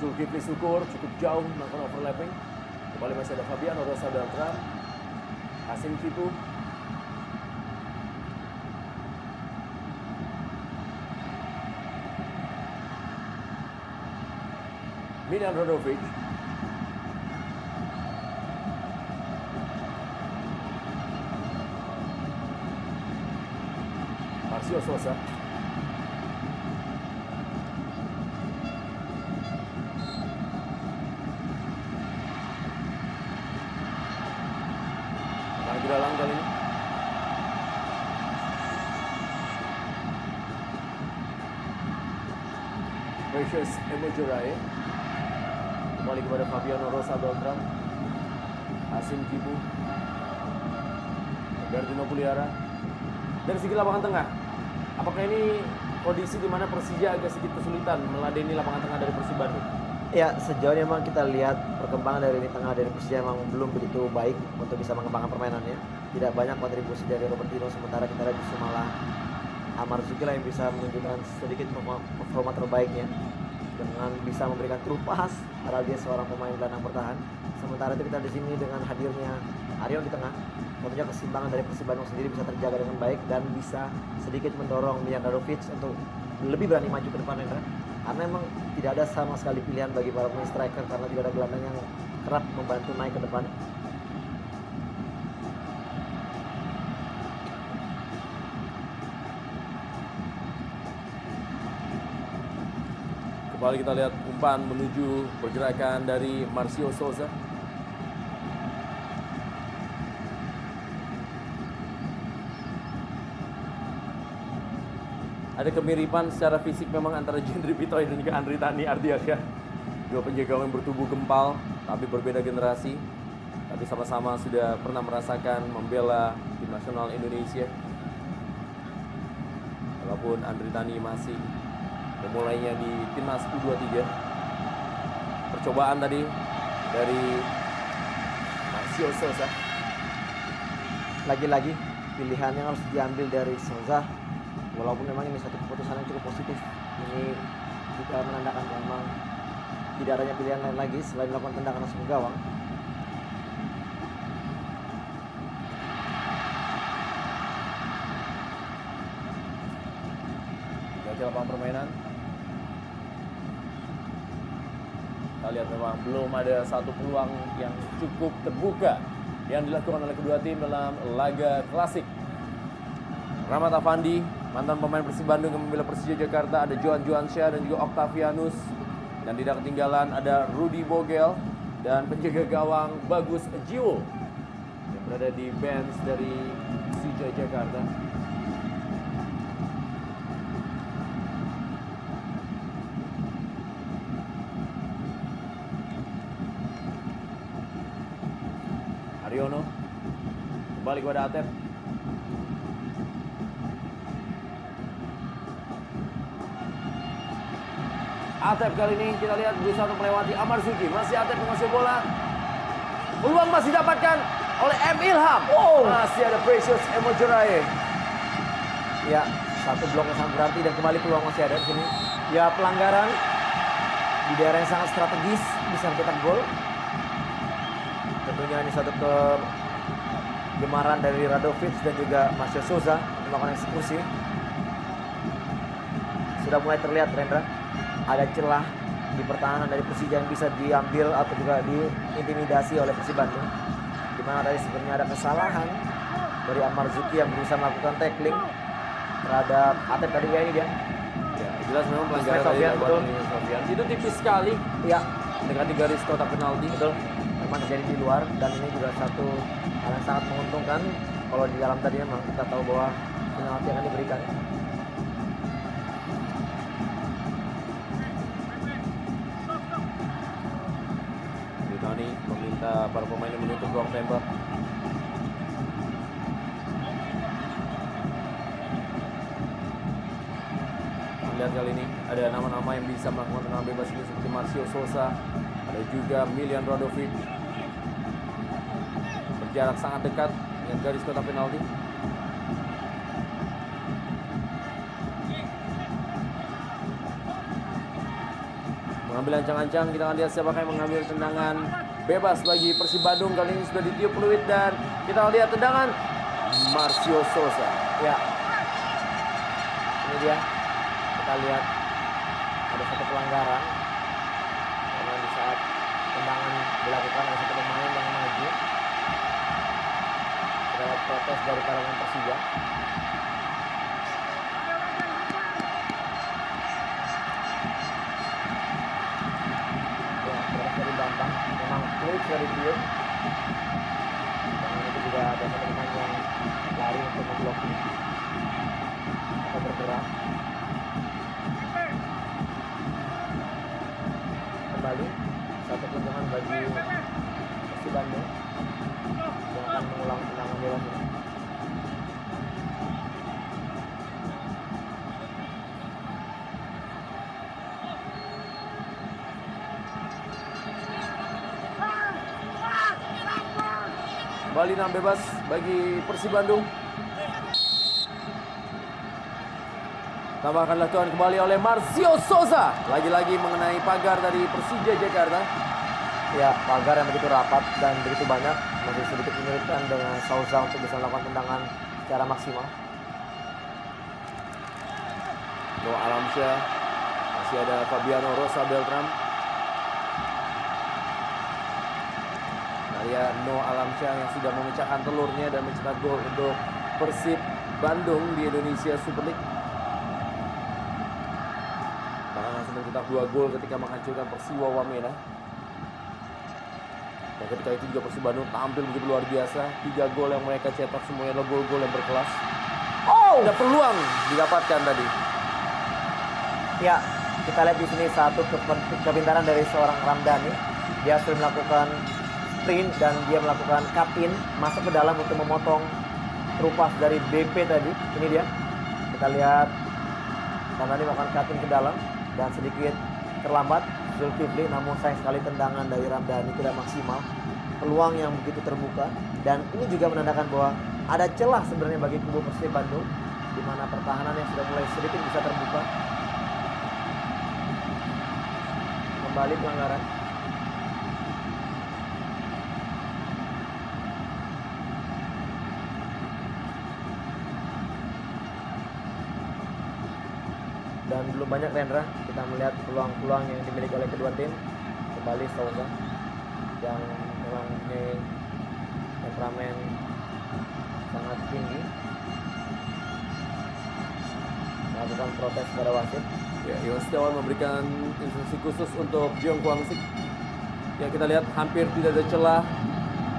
Zulkifli Syukur cukup jauh melakukan overlapping. Kembali masih ada Fabiano Rosa Beltran. Hasim Kipu. Miljan Rodovic. Marcio Sousa. Lagi dalam kali ini. Precious Emojorae. Kembali kepada Fabiano Rosa Beltran. Hasim Kibu. Robertino Puliara. Dari segi lapangan tengah, apakah ini kondisi di mana Persija agak sedikit kesulitan meladeni lapangan tengah dari Persib Bandung? Ya, sejauh ini memang kita lihat perkembangan dari lini tengah dari Persija memang belum begitu baik untuk bisa mengembangkan permainannya. Tidak banyak kontribusi dari Robertino, sementara kita lihat justru malah Amar Zukila yang bisa menunjukkan sedikit performa terbaiknya dengan bisa memberikan true pass, padahal dia seorang pemain gelandang bertahan. Sementara itu kita di sini dengan hadirnya Aryo di tengah, tentunya keseimbangan dari Persib Bandung sendiri bisa terjaga dengan baik dan bisa sedikit mendorong Miljan Rodovic untuk lebih berani maju ke depan, Rendra. Karena memang tidak ada sama sekali pilihan bagi para pemain striker karena tidak ada gelandang yang kerap membantu naik ke depan. Kembali kita lihat umpan menuju pergerakan dari Marcio Sousa. Ada kemiripan secara fisik memang antara Jendri Bitoy dan juga Andri Tani Ardiasyah. Dua penjaga yang bertubuh gempal, tapi berbeda generasi. Tapi sama-sama sudah pernah merasakan membela tim nasional Indonesia. Walaupun Andri Tani masih memulainya di timnas U23. Percobaan tadi dari Marcio Sousa. Lagi-lagi pilihan yang harus diambil dari Sousa, walaupun memang ini satu keputusan yang cukup positif, ini juga menandakan memang tidak adanya pilihan lain lagi selain melakukan tendangan langsung ke gawang. Dari lapangan permainan, kita lihat memang belum ada satu peluang yang cukup terbuka yang dilakukan oleh kedua tim dalam laga klasik. Rahmat Afandi mantan pemain Persib Bandung yang membela Persija Jakarta, ada Johan Johansyah dan juga Octavianus. Dan tidak ketinggalan ada Rudy Bogel dan penjaga gawang Bagus Jiwo yang berada di bench dari Persija Jakarta. Aryono kembali kepada Atep. Atep kali ini kita lihat berusaha untuk melewati Amar Zuki. Masih Atep menguasai bola. Peluang masih dapatkan oleh M. Ilham. Masih ada Precious Emojorae. Ya, satu blok yang sangat berarti dan kembali peluang masih ada di sini. Ya, pelanggaran di daerah yang sangat strategis bisa mencetak gol. Tentunya ini satu kegemaran dari Radovic dan juga Marcio Souza untuk melakukan eksekusi. Sudah mulai terlihat, Rendra, ada celah di pertahanan dari Persija yang bisa diambil atau juga diintimidasi oleh Persib Bandung. Di mana tadi sebenarnya ada kesalahan dari Amar Zuki yang berusaha melakukan tackling terhadap Atep tadi. Ya, ini dia. Ya, jelas memang pelanggaran dari Sofian. Itu tipis sekali. Ya, mendekati garis kotak penalti. betul. Memang terjadi di luar dan ini juga satu hal yang sangat menguntungkan. Kalau di dalam tadi memang kita tahu bahwa penalti akan diberikan. Tony meminta para pemain yang menutup ruang tembak. Lihat kali ini ada nama-nama yang bisa melakukan tendangan bebas ini seperti Marcio Souza, ada juga Milian Radovic. Berjarak sangat dekat dengan garis kotak penalti. Mengambil ancang-ancang, kita akan lihat siapakah yang mengambil tendangan bebas bagi Persib Bandung. Kali ini sudah ditiup peluit dan kita lihat tendangan Marcio Souza. Ya, ini dia. Kita lihat ada satu pelanggaran karena di saat tendangan dilakukan oleh satu pemain yang maju terhadap protes dari kalangan Persija. Ya, protes dari Bambang memang peluit sudah ditiup. Dan itu juga ada satu pemain yang lari untuk memblokir atau bergerak. Kembali satu keuntungan bagi Persib Bandung yang akan mengulang tendangan bebas ini. Kembali tendangan bebas bagi Persib Bandung. Tambahkan latuan kembali oleh Marcio Souza. Lagi-lagi mengenai pagar dari Persija Jakarta. Ya, pagar yang begitu rapat dan begitu banyak masih sedikit menyulitkan dengan Souza untuk bisa melakukan tendangan secara maksimal. Noah Alamsyah. Masih ada Fabiano Rosa Beltram. Karya Noah Alamsyah yang sudah memecahkan telurnya dan mencetak gol untuk Persib Bandung di Indonesia Super League. Bahkan langsung mencetak 2 gol ketika menghancurkan Persiwa Wamena. Dan ketika itu juga Persib Bandung tampil begitu luar biasa. 3 gol yang mereka cetak semuanya adalah gol-gol yang berkelas. Ada peluang didapatkan tadi. Ya, kita lihat di sini satu kepintaran dari seorang Ramdhani. Dia sudah melakukan sprint dan dia melakukan cut-in masuk ke dalam untuk memotong terupas dari BP tadi. Ini dia. Kita lihat Ramdhani melakukan cut-in ke dalam dan sedikit terlambat Zulkifli, namun sayang sekali tendangan dari Ramdhani tidak maksimal. Peluang yang begitu terbuka dan ini juga menandakan bahwa ada celah sebenarnya bagi kubu Persib Bandung di mana pertahanan yang sudah mulai sedikit bisa terbuka. Kembali pelanggaran. Dan belum banyak, Rendra, kita melihat peluang-peluang yang dimiliki oleh kedua tim. Kembali Souza yang memang mempunyai temperamen sangat tinggi. melakukan protes pada wasit. Ya, Iwan Setiawan memberikan instruksi khusus untuk Jeong Kwang-sik. Ya, kita lihat hampir tidak ada celah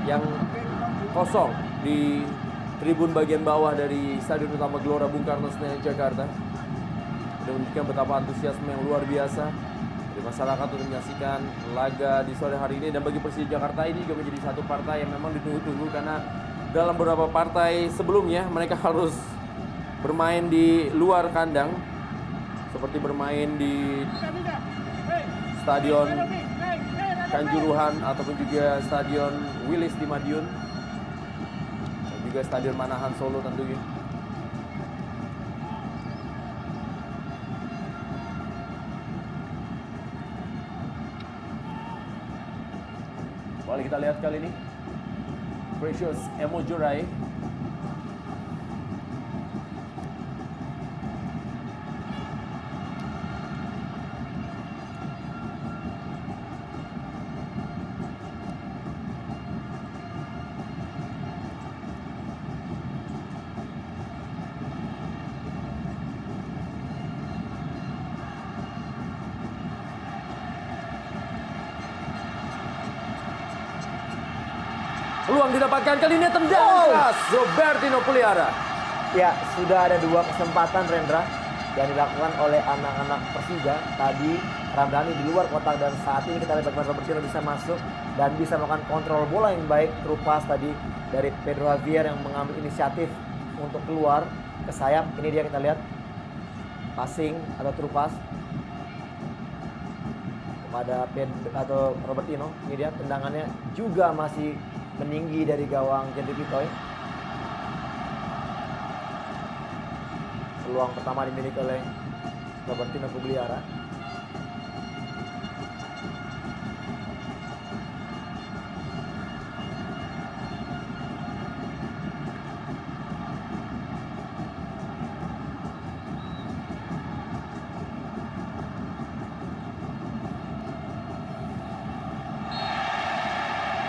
yang kosong di tribun bagian bawah dari Stadion Utama Gelora Bung Karno Senayan, Jakarta. Ini menunjukkan betapa antusiasme yang luar biasa dari masyarakat untuk menyaksikan laga di sore hari ini. Dan bagi Persija Jakarta ini juga menjadi satu partai yang memang ditunggu-tunggu, karena dalam beberapa partai sebelumnya mereka harus bermain di luar kandang, seperti bermain di Stadion Kanjuruhan ataupun juga Stadion Wilis di Madiun, dan juga Stadion Manahan Solo tentunya. Kembali kita lihat kali ini Precious Emojurai. Peluang didapatkan kali ini, tendangan keras Robertino Puliara. Ya, sudah ada 2 kesempatan Rendra yang dilakukan oleh anak-anak Persija. Tadi Ramdhani di luar kotak, dan saat ini kita lihat bagaimana Robertino bisa masuk dan bisa melakukan kontrol bola yang baik. Terupas tadi dari Pedro Javier yang mengambil inisiatif untuk keluar ke sayap. Ini dia, kita lihat passing atau terupas kepada Robertino. Ini dia tendangannya juga masih meninggi dari gawang Gendry Pitoy. Peluang pertama dimiliki oleh Robertino Pugliara.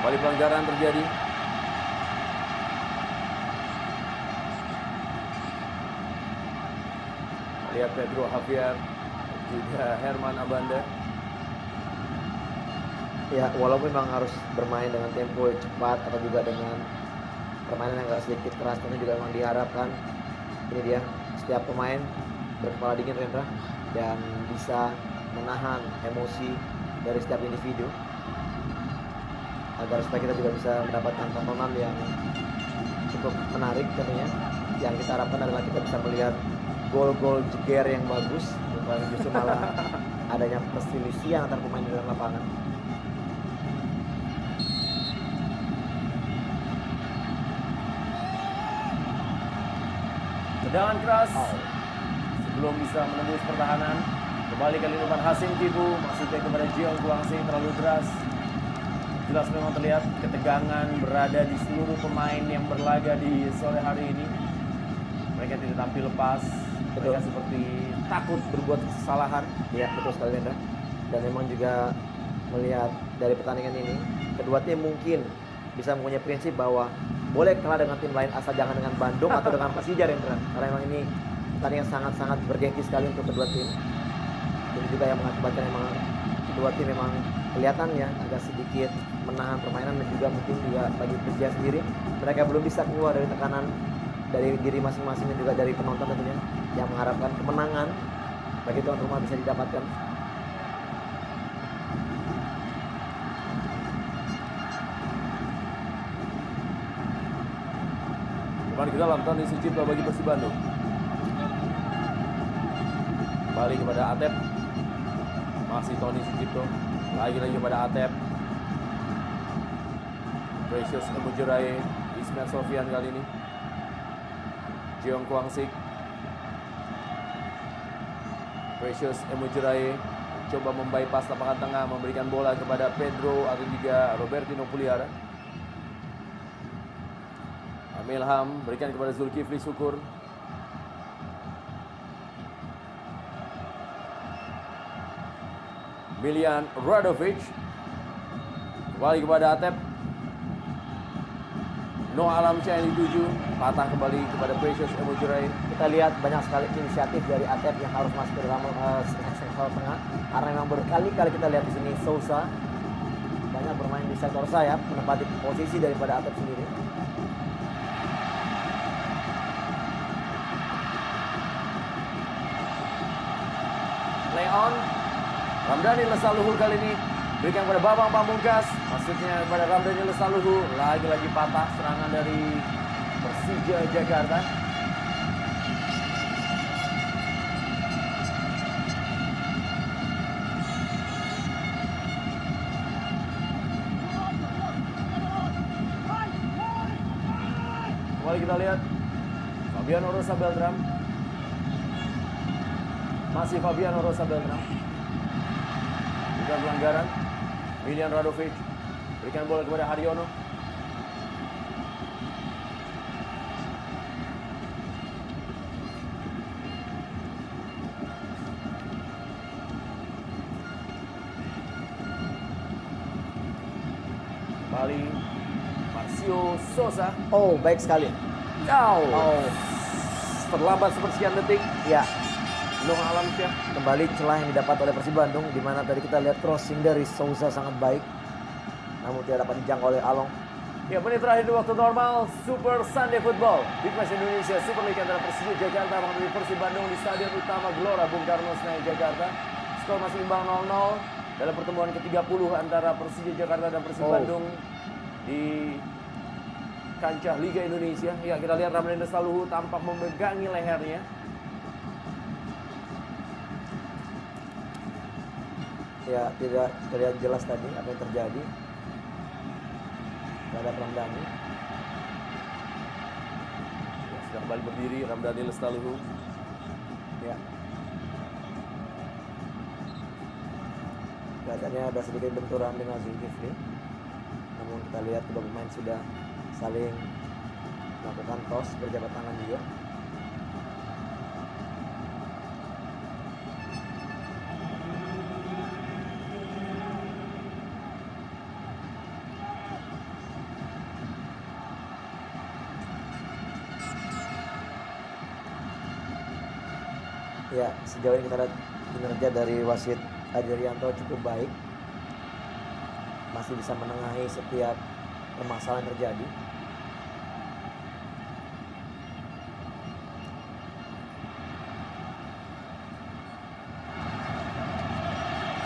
Kembali pelanggaran terjadi. Lihat Pedro Javier, juga Herman Abanda. Ya, walaupun memang harus bermain dengan tempo yang cepat atau juga dengan permainan yang agak sedikit keras, tapi juga memang diharapkan ini dia setiap pemain berkepala dingin Rendra dan bisa menahan emosi dari setiap individu, agar supaya kita juga bisa mendapatkan tontonan yang cukup menarik tentunya. Yang kita harapkan adalah kita bisa melihat gol-gol jeger yang bagus, bukan justru malah adanya perselisihan antar pemain di dalam lapangan. Tendangan keras sebelum bisa menembus pertahanan. Kembali kali ini Hasim Kibu, maksudnya kepada Jeong Kwang-sik, terlalu deras. Jelas memang terlihat ketegangan berada di seluruh pemain yang berlaga di sore hari ini. Mereka tidak tampil lepas. Mereka seperti takut berbuat kesalahan. Ya, betul sekali Rendra. Dan memang juga melihat dari pertandingan ini, kedua tim mungkin bisa mempunyai prinsip bahwa boleh kalah dengan tim lain asal jangan dengan Bandung atau dengan Persija Rendra. Karena memang ini pertandingan sangat-sangat bergengsi sekali untuk kedua tim. Dan juga yang mengakibatkan memang kedua tim memang kelihatannya agak sedikit menahan permainan, dan juga mungkin juga bagi Persija sendiri mereka belum bisa keluar dari tekanan dari diri masing-masing dan juga dari penonton tentunya, yang mengharapkan kemenangan bagi tuan rumah bisa didapatkan. Kembali kita dalam Tony Sucipto bagi Persib Bandung. Kembali kepada Atep. Masih Tony Sucipto. Lagi-lagi kepada Atep. Precious Emojurai, Ismail Sofian kali ini. Jeong Kwang-sik. Precious Emojurai coba membypass lapangan tengah, memberikan bola kepada Pedro atau juga Robertino Puliara. Milham berikan kepada Zulkifli Syukur. Milian Radovic kembali kepada Atep. Noah Alamsyah yang dituju, patah kembali kepada Precious Emojurai. Kita lihat banyak sekali inisiatif dari ATEP yang harus masuk ke dalam sektor tengah, karena memang berkali-kali kita lihat di sini Sousa banyak bermain di sektor sayap, menempati posisi daripada ATEP sendiri. Play on. Ramdhani Lesaluhu kali ini berikan kepada Bambang Pamungkas, maksudnya kepada Ramdhani Lesaluhu. Lagi-lagi patah serangan dari Persija Jakarta. Kembali kita lihat Fabiano Rosa Beltram. Masih Fabiano Rosa Beltram. Bukan pelanggaran. Miljan Radovic berikan bola kepada Haryono. Kembali Marcio Sosa. Oh, baik sekali. Oh, terlambat sepersekian detik. Ya, Noah Alamsyah. kembali celah yang didapat oleh Persib Bandung, di mana tadi kita lihat crossing dari Sousa sangat baik, namun tidak dapat dijangkau oleh Along. Ya, menit terakhir di waktu normal Super Sunday Football Big Match Indonesia Super League antara Persija Jakarta menghadapi Persib Bandung di Stadion Utama Gelora Bung Karno Senayan Jakarta. Skor masih imbang 0-0 dalam pertemuan ke-30 antara Persija Jakarta dan Persib Bandung di kancah Liga Indonesia. Ya, kita lihat Ramdhani Lesaluhu tampak memegangi lehernya. Ya, tidak terlihat jelas tadi apa yang terjadi terhadap Ramdhani. Ya, sudah kembali berdiri Ramdhani Lesaluhu. Ya, kelihatannya ada sedikit benturan dengan Zulkifli, namun kita lihat kedua pemain sudah saling melakukan tos, berjabat tangan juga. Ya, sejauh ini kita lihat kinerja dari wasit Adi Rianto cukup baik, masih bisa menengahi setiap permasalahan yang terjadi.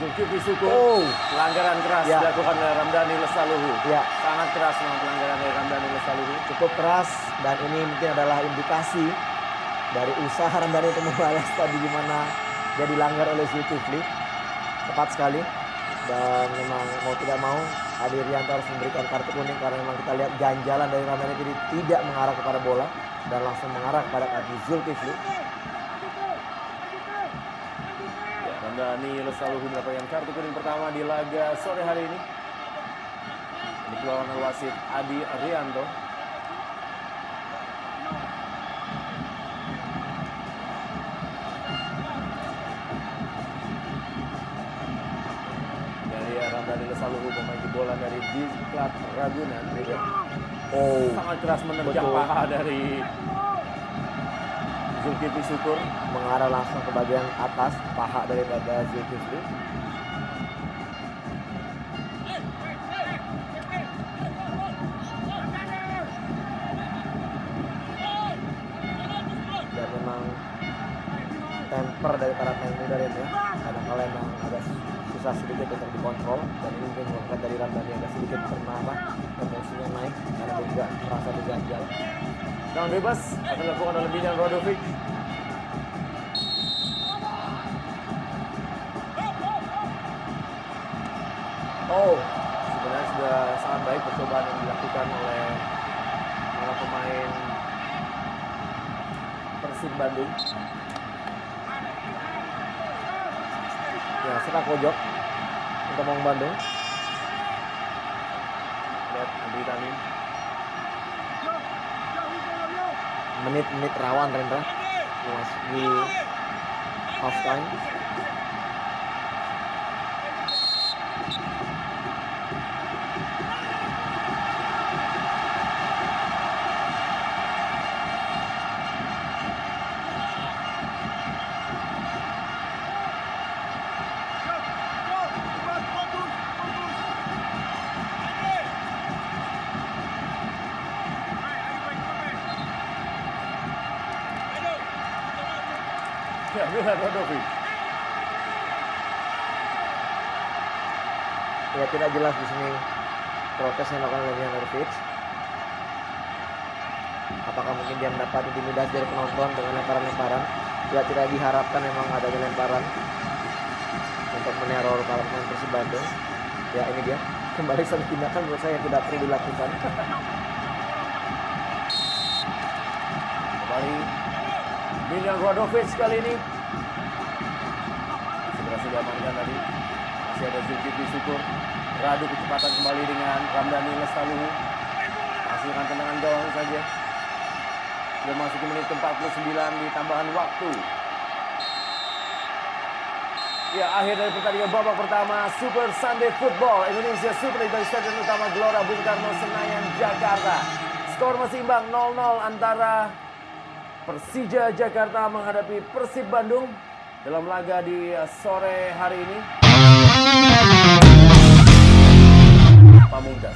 Zulkifli Syukur. Pelanggaran keras Ya. dilakukan oleh Ramdhani Lesaluhu. Ya, Sangat keras memang pelanggaran dari Ramdhani Lesaluhu. cukup keras, dan ini mungkin adalah indikasi dari usaha Ramdhani untuk membalas tadi di mana dia dilanggar oleh Zulkifli. Tepat sekali, dan memang mau tidak mau Adi Rianto harus memberikan kartu kuning, karena memang kita lihat ganjalan dari Ramdhani tadi tidak mengarah kepada bola dan langsung mengarah kepada kaki Zulkifli. Ya, Ramdhani Lesaluhu mendapatkan kartu kuning pertama di laga sore hari ini. Dikeluarkan oleh wasit Adi Rianto. Dari Ramdhani Lesaluhu, pemain jebolan dari Diklat Ragunan. Sangat keras menerjang Betul. paha dari Zulkifli Syukur. Mengarah langsung ke bagian atas paha daripada Zulkifli. Dan memang temper dari para pemain muda ini ya, kadang-kala memang agak susah sedikit untuk dikontrol, dan ini mungkin menyebabkan dari Ramdhani agak sedikit pernah emosinya naik karena dia juga merasa diganjal. Tendangan bebas akan dilakukan oleh Miljan Radovic. Sebenarnya sudah sangat baik percobaan yang dilakukan oleh para pemain Persib Bandung. Ya, sepak pojok untuk Maung Bandung. Lihat Andri Tamin. Menit-menit rawan, Rendra, memasuki half time. Ya, Milan Rodovic. Ya tidak jelas di sini protes yang dilakukan oleh Milan Rodovic. Apakah mungkin dia mendapat intimidasi dari penonton dengan lemparan-lemparan? Ya tidak diharapkan memang adanya lemparan untuk meneror para pemain Persib Bandung. Ya ini dia kembali satu tindakan menurut saya yang tidak perlu dilakukan. Kembali Milan Rodovic kali ini berhasil diamankan tadi. Masih ada Zulkifli Syukur. Radu kecepatan kembali dengan Ramdhani Lestaluhu. Hasilkan tendangan gawang saja. Sudah masuk ke menit ke-49 di tambahan waktu. Ya, akhir dari pertandingan babak pertama Super Sunday Football Indonesia Super League dari Stadion Utama Gelora Bung Karno Senayan, Jakarta. Skor masih imbang 0-0 antara Persija Jakarta menghadapi Persib Bandung dalam laga di sore hari ini. Pamungkas.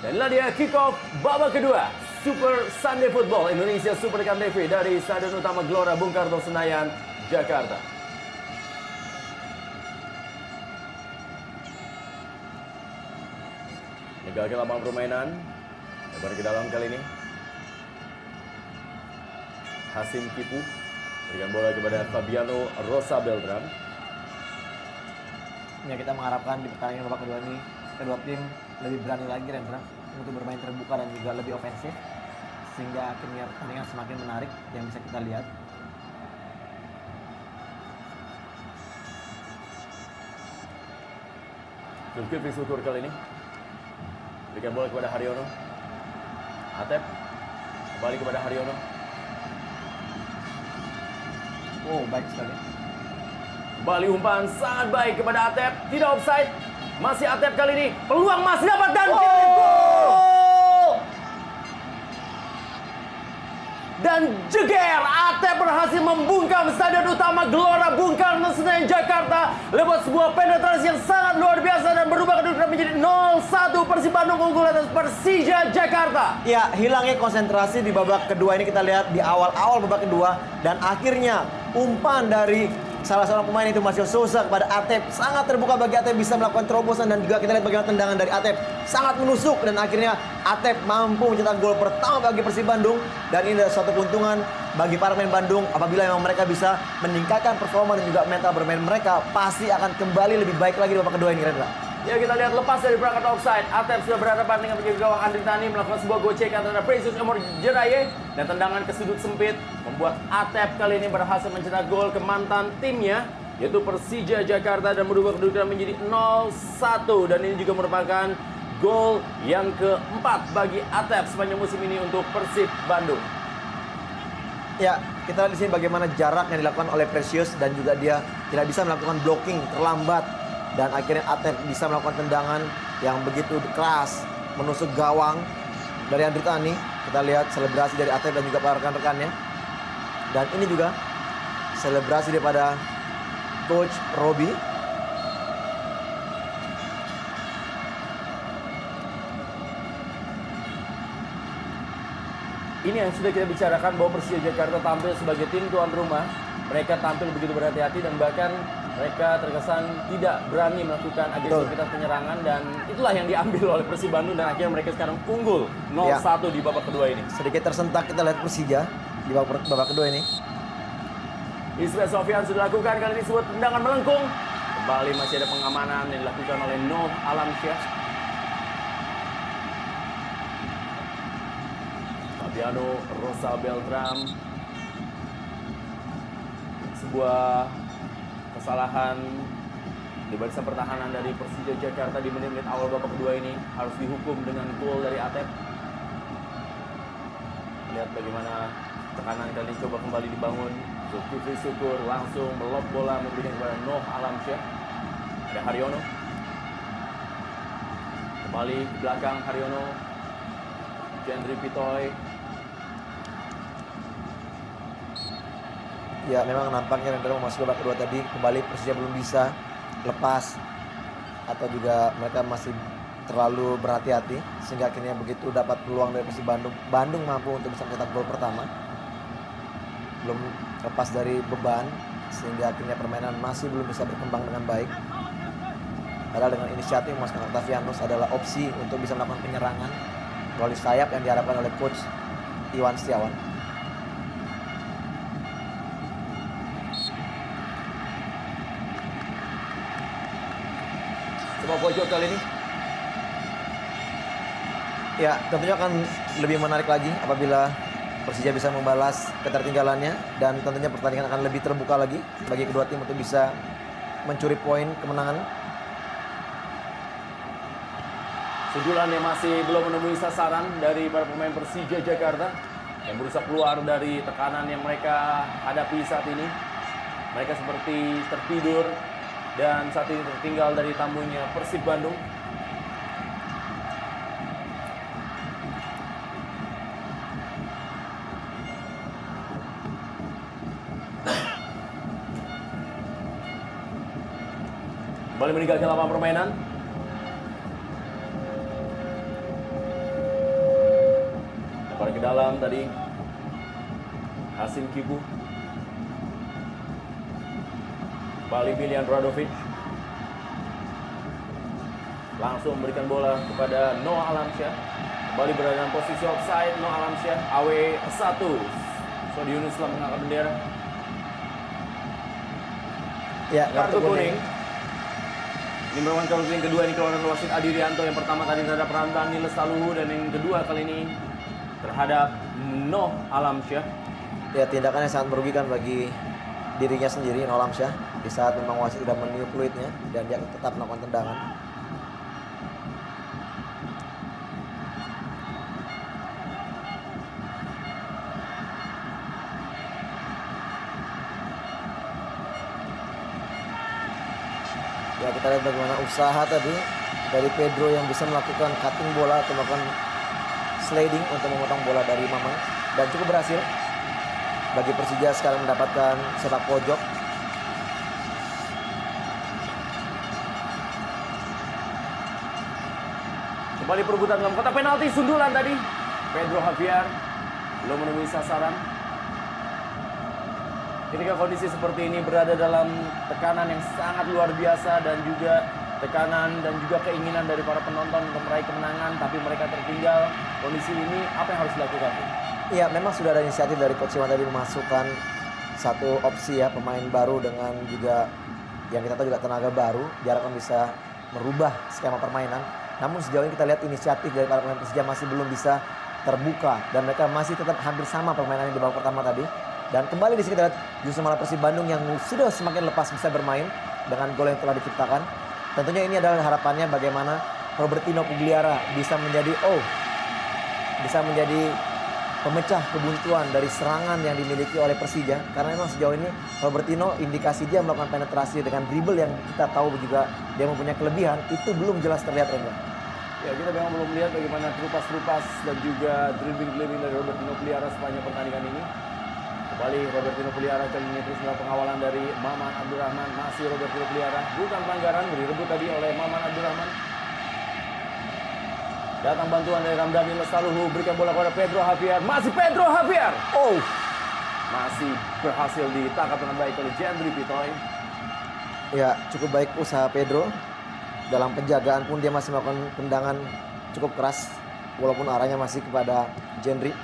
Dan inilah dia kick-off babak kedua Super Sunday Football Indonesia Super League TV dari Stadion Utama Gelora Bung Karno Senayan, Jakarta. Legal ke lapangan permainan. Lebar ke dalam kali ini. Hasim Kipu berikan bola kepada Fabiano Rosa Beltran. Ya kita mengharapkan di pertandingan babak kedua ini kedua tim lebih berani lagi Rendra untuk bermain terbuka dan juga lebih ofensif sehingga akhirnya pertandingan semakin menarik yang bisa kita lihat. Zulkifli Syukur kali ini berikan bola kepada Haryono. Atep kembali kepada Haryono. Oh baik sekali. Kembali umpan sangat baik kepada Atep. Tidak offside. Masih Atep kali ini. Peluang masih dapat dan gol! Dan jeger, Atep berhasil membungkam Stadion Utama Gelora Bung Karno Senayan, Jakarta lewat sebuah penetrasi yang sangat luar biasa dan berubah kedudukan menjadi 0-1. Persib Bandung unggul atas Persija Jakarta. Ya, hilangnya konsentrasi di babak kedua ini kita lihat di awal-awal babak kedua dan akhirnya umpan dari salah seorang pemain itu Marcio Souza kepada Atep sangat terbuka bagi Atep bisa melakukan terobosan dan juga kita lihat bagaimana tendangan dari Atep sangat menusuk dan akhirnya Atep mampu mencetak gol pertama bagi Persib Bandung dan ini adalah suatu keuntungan bagi para pemain Bandung apabila memang mereka bisa meningkatkan performa dan juga mental bermain mereka pasti akan kembali lebih baik lagi di babak kedua ini Rendra. Ya kita lihat lepas dari perangkat offside, Atep sudah berhadapan dengan penjaga gawang Andri Tani melakukan sebuah gocekan terhadap Precious Emor Jeraye dan tendangan ke sudut sempit membuat Atep kali ini berhasil mencetak gol ke mantan timnya yaitu Persija Jakarta dan merubah kedudukan menjadi 0-1 dan ini juga merupakan gol yang keempat bagi Atep sepanjang musim ini untuk Persib Bandung. Ya, kita lihat di sini bagaimana jarak yang dilakukan oleh Precious dan juga dia tidak bisa melakukan blocking terlambat. Dan akhirnya Atep bisa melakukan tendangan yang begitu keras menusuk gawang dari Andri Tani. Kita lihat selebrasi dari Atep dan juga para rekan-rekannya. Dan ini juga selebrasi daripada Coach Robi. Ini yang sudah kita bicarakan bahwa Persija Jakarta tampil sebagai tim tuan rumah. Mereka tampil begitu berhati-hati dan bahkan mereka terkesan tidak berani melakukan agresivitas penyerangan dan itulah yang diambil oleh Persib Bandung dan akhirnya mereka sekarang unggul 0-1 di babak kedua ini. Sedikit tersentak kita lihat Persija di babak kedua ini. Ismail Sofyan sudah lakukan kali ini sebuah tendangan melengkung. Kembali masih ada pengamanan yang dilakukan oleh Noh Alamsyah. Fabiano Rosa Beltran. Sebuah kesalahan di barisan pertahanan dari Persija Jakarta di menit-menit awal babak kedua ini harus dihukum dengan gol dari Atep. Lihat bagaimana tekanan kali ini coba kembali dibangun. Zulkifli Syukur langsung melop bola memberikan kepada Noh Alamsyah. Ada Haryono. Kembali ke belakang Haryono. Jendri Pitoy. Ya memang nampaknya Rendra memasuki babak kedua tadi kembali Persija belum bisa lepas atau juga mereka masih terlalu berhati-hati sehingga akhirnya begitu dapat peluang dari Persib Bandung mampu untuk bisa mencetak gol pertama. belum lepas dari beban, sehingga akhirnya permainan masih belum bisa berkembang dengan baik. Padahal dengan inisiatif memasukkan Octavianus adalah opsi untuk bisa melakukan penyerangan melalui sayap yang diharapkan oleh coach Iwan Setiawan. Coba pojok kali ini. Ya, tentunya akan lebih menarik lagi apabila Persija bisa membalas ketertinggalannya, dan tentunya pertandingan akan lebih terbuka lagi bagi kedua tim untuk bisa mencuri poin kemenangan. Sundulan yang masih belum menemui sasaran dari para pemain Persija Jakarta yang berusaha keluar dari tekanan yang mereka hadapi saat ini. Mereka seperti tertidur dan saat ini tertinggal dari tamunya Persib Bandung. Kembali meninggalkan lapangan permainan. Lebar ke dalam tadi. Hasim Kibu. Kembali Milian Radovic. Langsung memberikan bola kepada Noah Alamsyah. Kembali berada dalam posisi offside Noah Alamsyah. AW1. Sodi Yunus telah mengangkat bendera. Ya, Kartu kuning. Ini merupakan kartu kuning kedua ini keluaran wasit Adi Rianto. Yang pertama tadi terhadap Ramdhani Lestaluhu, dan yang kedua kali ini terhadap Noh Alamsyah. Ya, tindakannya sangat merugikan bagi dirinya sendiri, Noh Alamsyah, di saat memang wasit sudah meniup fluidnya dan dia tetap melakukan tendangan. Ya, kita lihat bagaimana usaha tadi dari Pedro yang bisa melakukan cutting bola atau melakukan sliding untuk memotong bola dari Maman, dan cukup berhasil bagi Persija sekarang mendapatkan sepak pojok. Kembali perebutan dalam kotak penalti. Sundulan tadi Pedro Javier belum menemui sasaran. Ketika kondisi seperti ini berada dalam tekanan yang sangat luar biasa dan juga tekanan dan juga keinginan dari para penonton untuk meraih kemenangan, tapi mereka tertinggal. Kondisi ini apa yang harus dilakukan? Iya, memang sudah ada inisiatif dari Coach Iwan tadi memasukkan satu opsi ya, pemain baru dengan juga yang kita tahu juga tenaga baru, diharapkan bisa merubah skema permainan. Namun sejauh ini kita lihat inisiatif dari para pemain Persija masih belum bisa terbuka, dan mereka masih tetap hampir sama permainannya di babak pertama tadi. Dan kembali di sini kita lihat justru malah Persib Bandung yang sudah semakin lepas bisa bermain dengan gol yang telah diciptakan. Tentunya ini adalah harapannya bagaimana Robertinho Pugliara bisa menjadi pemecah kebuntuan dari serangan yang dimiliki oleh Persija. Karena memang sejauh ini Robertinho indikasi dia melakukan penetrasi dengan dribble yang kita tahu juga dia mempunyai kelebihan, itu belum jelas terlihat, Rendra. Ya, kita memang belum melihat bagaimana terupas-terupas dan juga dribbling-dribbling dari Robertinho Pugliara sepanjang pertandingan ini. Kembali Robertinho Pugliara kali ini terus melakukan pengawalan dari Maman Abdurrahman. Masih Robertinho Pugliara, bukan pelanggaran, direbut tadi oleh Maman Abdurrahman. Datang bantuan dari Ramdhani Lestaluhu, berikan bola kepada Pedro Javier. Masih Pedro Javier. Masih berhasil ditangkap dengan baik oleh Jendri Pitoy. Ya, cukup baik usaha Pedro. Dalam penjagaan pun dia masih melakukan tendangan cukup keras, walaupun arahnya masih kepada Jendri.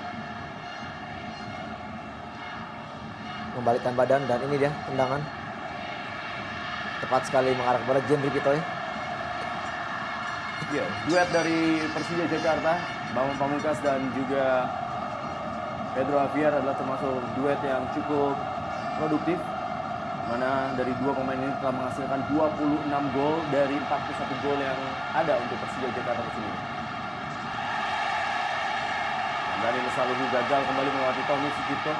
Membalikkan badan, dan ini dia tendangan tepat sekali mengarah kepada Jendri Pitoy. Ya, duet dari Persija Jakarta, Bambang Pamungkas dan juga Pedro Javier adalah termasuk duet yang cukup produktif, mana dari dua pemain ini telah menghasilkan 26 gol dari 41 gol yang ada untuk Persija Jakarta di sini. Dari Lestaluhu gagal kembali melewati Tommy Sucipto.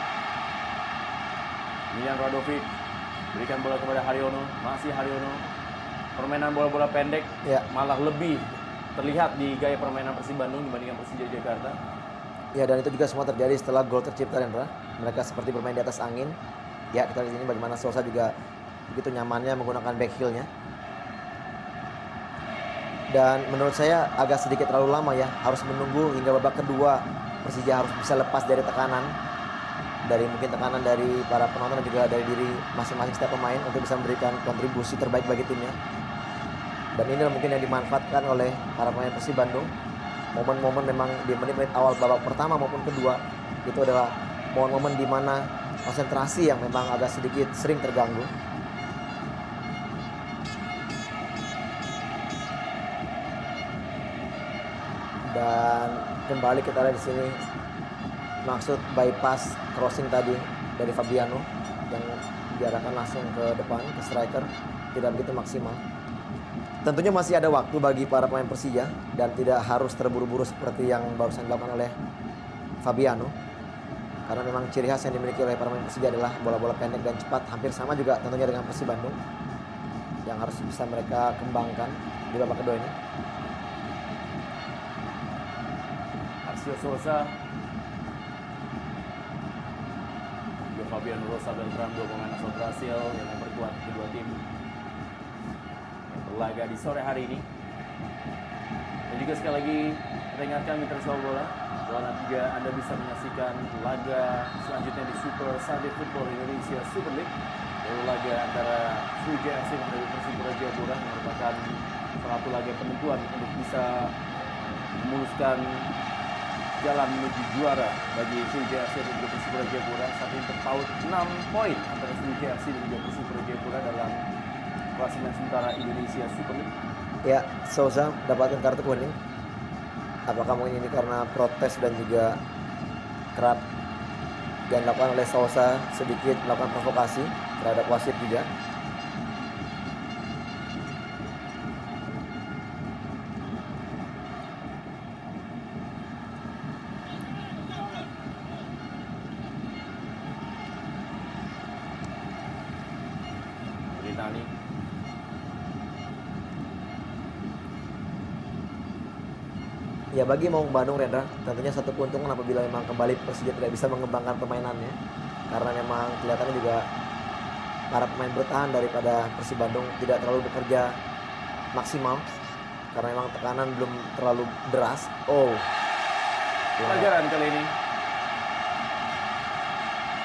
Milian Radovic berikan bola kepada Haryono, masih Haryono. Permainan bola-bola pendek malah lebih terlihat di gaya permainan Persib Bandung dibandingkan Persija Jakarta. Ya, dan itu juga semua terjadi setelah gol tercipta, Rendra. Mereka seperti bermain di atas angin. Ya, kita lihat di sini bagaimana Sosa juga begitu nyamannya menggunakan back heel-nya. Dan menurut saya agak sedikit terlalu lama ya, harus menunggu hingga babak kedua Persija harus bisa lepas dari tekanan. dari mungkin tekanan dari para penonton dan juga dari diri masing-masing setiap pemain untuk bisa memberikan kontribusi terbaik bagi timnya. Dan ini mungkin yang dimanfaatkan oleh para pemain Persib Bandung. Momen-momen memang di menit-menit awal babak pertama maupun kedua itu adalah momen-momen di mana konsentrasi yang memang agak sedikit sering terganggu. Dan kembali kita lihat di sini maksud bypass crossing tadi dari Fabiano yang diarahkan langsung ke depan ke striker tidak begitu maksimal. Tentunya masih ada waktu bagi para pemain Persija dan tidak harus terburu-buru seperti yang barusan dilakukan oleh Fabiano. Karena memang ciri khas yang dimiliki oleh para pemain Persija adalah bola-bola pendek dan cepat, hampir sama juga tentunya dengan Persib Bandung yang harus bisa mereka kembangkan di babak kedua ini. Marcio Souza, juga Fabiano Rosa Beltran, dua pemain asal Brasil yang memperkuat kedua tim yang berlaga di sore hari ini. Dan juga sekali lagi kita ingatkan mitra sepak bola bahwa nanti juga Anda bisa menyaksikan laga selanjutnya di Super Sunday Football Indonesia Super League, yaitu laga antara Sriwijaya FC menghadapi Persipura Jayapura yang merupakan salah satu laga penentuan untuk bisa memuluskan jalan menuju juara bagi Sriwijaya FC dan juga Persipura Jayapura. Saat ini terpaut 6 poin antara Sriwijaya FC dan juga Persipura Jayapura dalam klasemen sementara Indonesia Super League. Ya, Souza dapatkan kartu kuning. Apakah mungkin ini karena protes dan juga kerap yang dilakukan oleh Souza sedikit melakukan provokasi terhadap wasit juga. Ritani. Ya, bagi Maung Bandung, Rendra, tentunya satu keuntungan apabila memang kembali Persija tidak bisa mengembangkan permainannya. Karena memang kelihatannya juga para pemain bertahan daripada Persib Bandung tidak terlalu bekerja maksimal. Karena memang tekanan belum terlalu deras. Pelanggaran kali ini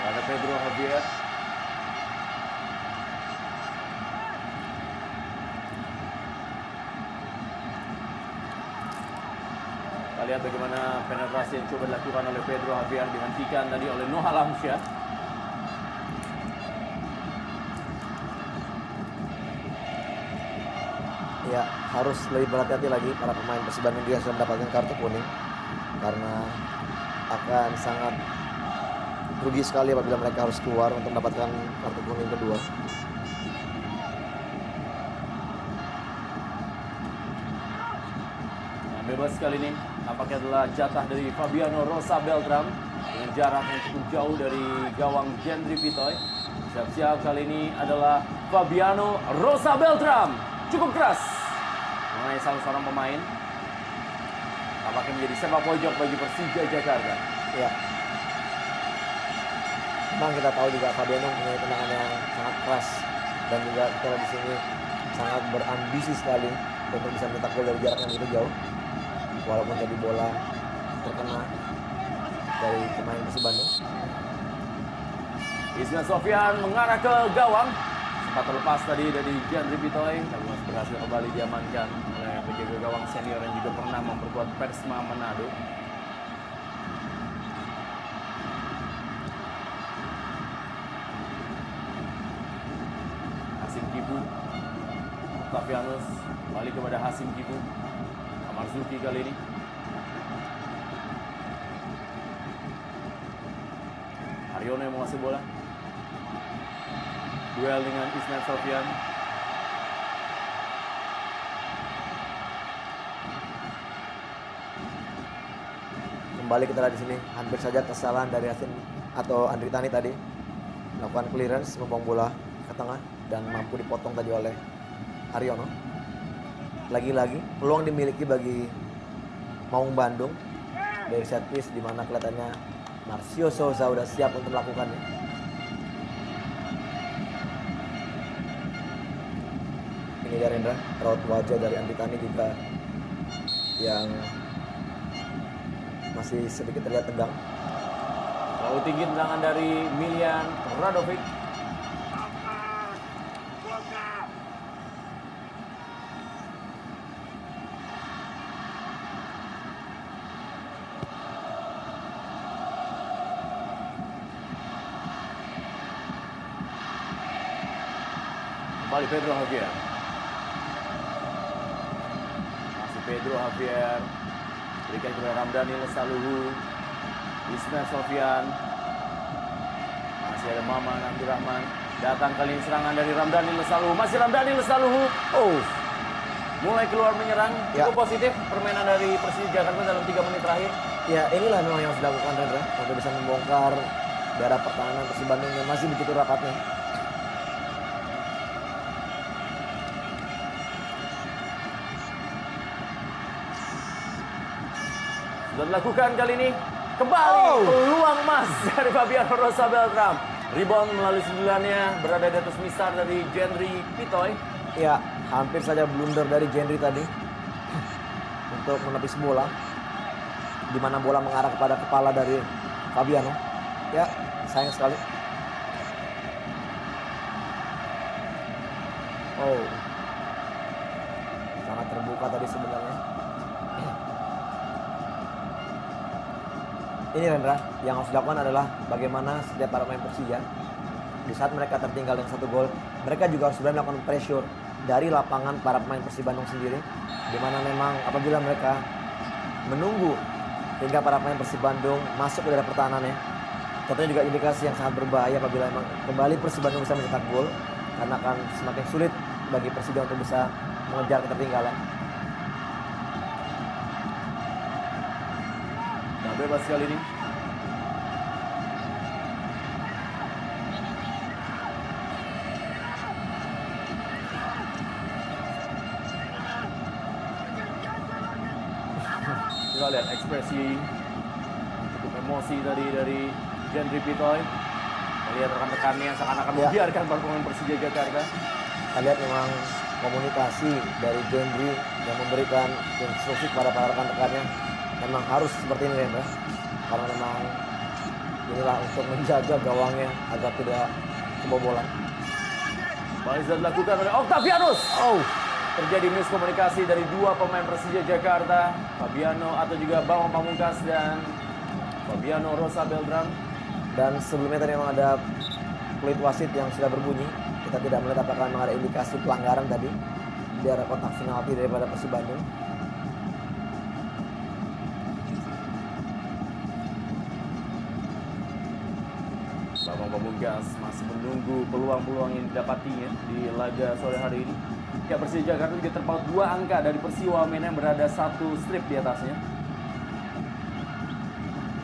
ada Pedro Javier. Kita lihat bagaimana penetrasi yang coba dilakukan oleh Pedro Javier dihentikan tadi oleh Noah Lamsyah. Ya, harus lebih berhati-hati lagi para pemain Persib Bandung juga sudah mendapatkan kartu kuning. Karena akan sangat rugi sekali apabila mereka harus keluar untuk mendapatkan kartu kuning kedua. Bebas kali ini nampaknya adalah jatah dari Fabiano Rosa Beltran dengan jarak yang cukup jauh dari gawang Gendry Pitoy. Siap-siap kali ini adalah Fabiano Rosa Beltran. Cukup keras mengenai salah seorang pemain. Nampaknya menjadi sepak pojok bagi Persija Jakarta. Ya. Memang kita tahu juga Fabiano punya tendangan yang sangat keras dan juga kita lihat di sini sangat berambisi sekali untuk bisa mencetak gol dari jarak yang begitu jauh. Walaupun tadi bola terkena dari pemain Persib Bandung. Ismail Sofyan mengarah ke gawang. Sempat terlepas tadi dari Gendry Pitoy, tapi masih berhasil kembali diamankan oleh penjaga gawang senior yang juga pernah memperkuat Persma Manado. Hasim Kipu, Octavianus kembali kepada Hasim Kipu. Marzuki kali ini. Haryono yang menguasai bola. Duel dengan Ismail Sofyan. Kembali kita lihat di sini hampir saja kesalahan dari Hasim atau Andri Tani tadi melakukan clearance membuang bola ke tengah dan mampu dipotong tadi oleh Haryono. Lagi-lagi peluang dimiliki bagi Maung Bandung dari set piece di mana kelihatannya Marcio Souza sudah siap untuk melakukannya. Ini dari Rendra, raut wajah dari Andri Tani juga yang masih sedikit terlihat tegang. Lalu tinggi tendangan dari Miljan Radovic. Kembali Pedro Javier. Masih Pedro Javier. Berikan kepada Ramdhani Lestaluhu. Ismail Sofyan. Masih ada Maman Abdurrahman. Datang kali ini serangan dari Ramdhani Lestaluhu. Masih Ramdhani Lestaluhu. Oh. Mulai keluar menyerang. Ya. Cukup positif permainan dari Persija Jakarta dalam 3 menit terakhir. Ya, inilah memang yang harus dilakukan Rendra untuk bisa membongkar daerah pertahanan Persib Bandung yang masih begitu rapatnya. Sudah dilakukan kali ini. Kembali peluang emas dari Fabiano Rosa Beltram. Rebound melalui sundulannya berada di atas misar dari Jendry Pitoy. Ya, hampir saja blunder dari Jendry tadi untuk menepis bola, di mana bola mengarah kepada kepala dari Fabiano. Ya, sayang sekali. Oh, sangat terbuka tadi sebenarnya. Ini Rendra, yang harus dilakukan adalah bagaimana setiap para pemain Persija di saat mereka tertinggal dengan 1 gol, mereka juga harus berani melakukan pressure dari lapangan para pemain Persib Bandung sendiri, di mana memang apabila mereka menunggu hingga para pemain Persib Bandung masuk ke daerah pertahanannya, tentunya juga indikasi yang sangat berbahaya apabila memang kembali Persib Bandung bisa mencetak gol, karena akan semakin sulit bagi Persija untuk bisa mengejar ketertinggalan. Bebas kali ini. Kita lihat ekspresi cukup emosi tadi dari Jendry Pitoy. Melihat rekan-rekannya seakan-akan membiarkan para pemain Persija Jakarta. Kita lihat memang komunikasi dari Jendry yang memberikan instruksi kepada para rekan-rekannya. Memang harus seperti ini ya, karena memang inilah untuk menjaga gawangnya agar tidak kebobolan. Baik, sudah dilakukan oleh Octavianus. Oh, terjadi miskomunikasi dari 2 pemain Persija Jakarta, Fabiano atau juga Bambang Pamungkas dan Fabiano Rosa Beltram. Dan sebelumnya tadi memang ada peluit wasit yang sudah berbunyi. Kita tidak melihat apakah memang ada indikasi pelanggaran tadi di arah kotak penalti daripada Persib Bandung. Bambang Pamungkas masih menunggu peluang-peluang yang didapatinya di laga sore hari ini. Ya, Persija Jakarta juga terpaut 2 angka dari Persiwa Wamena yang berada 1 strip di atasnya.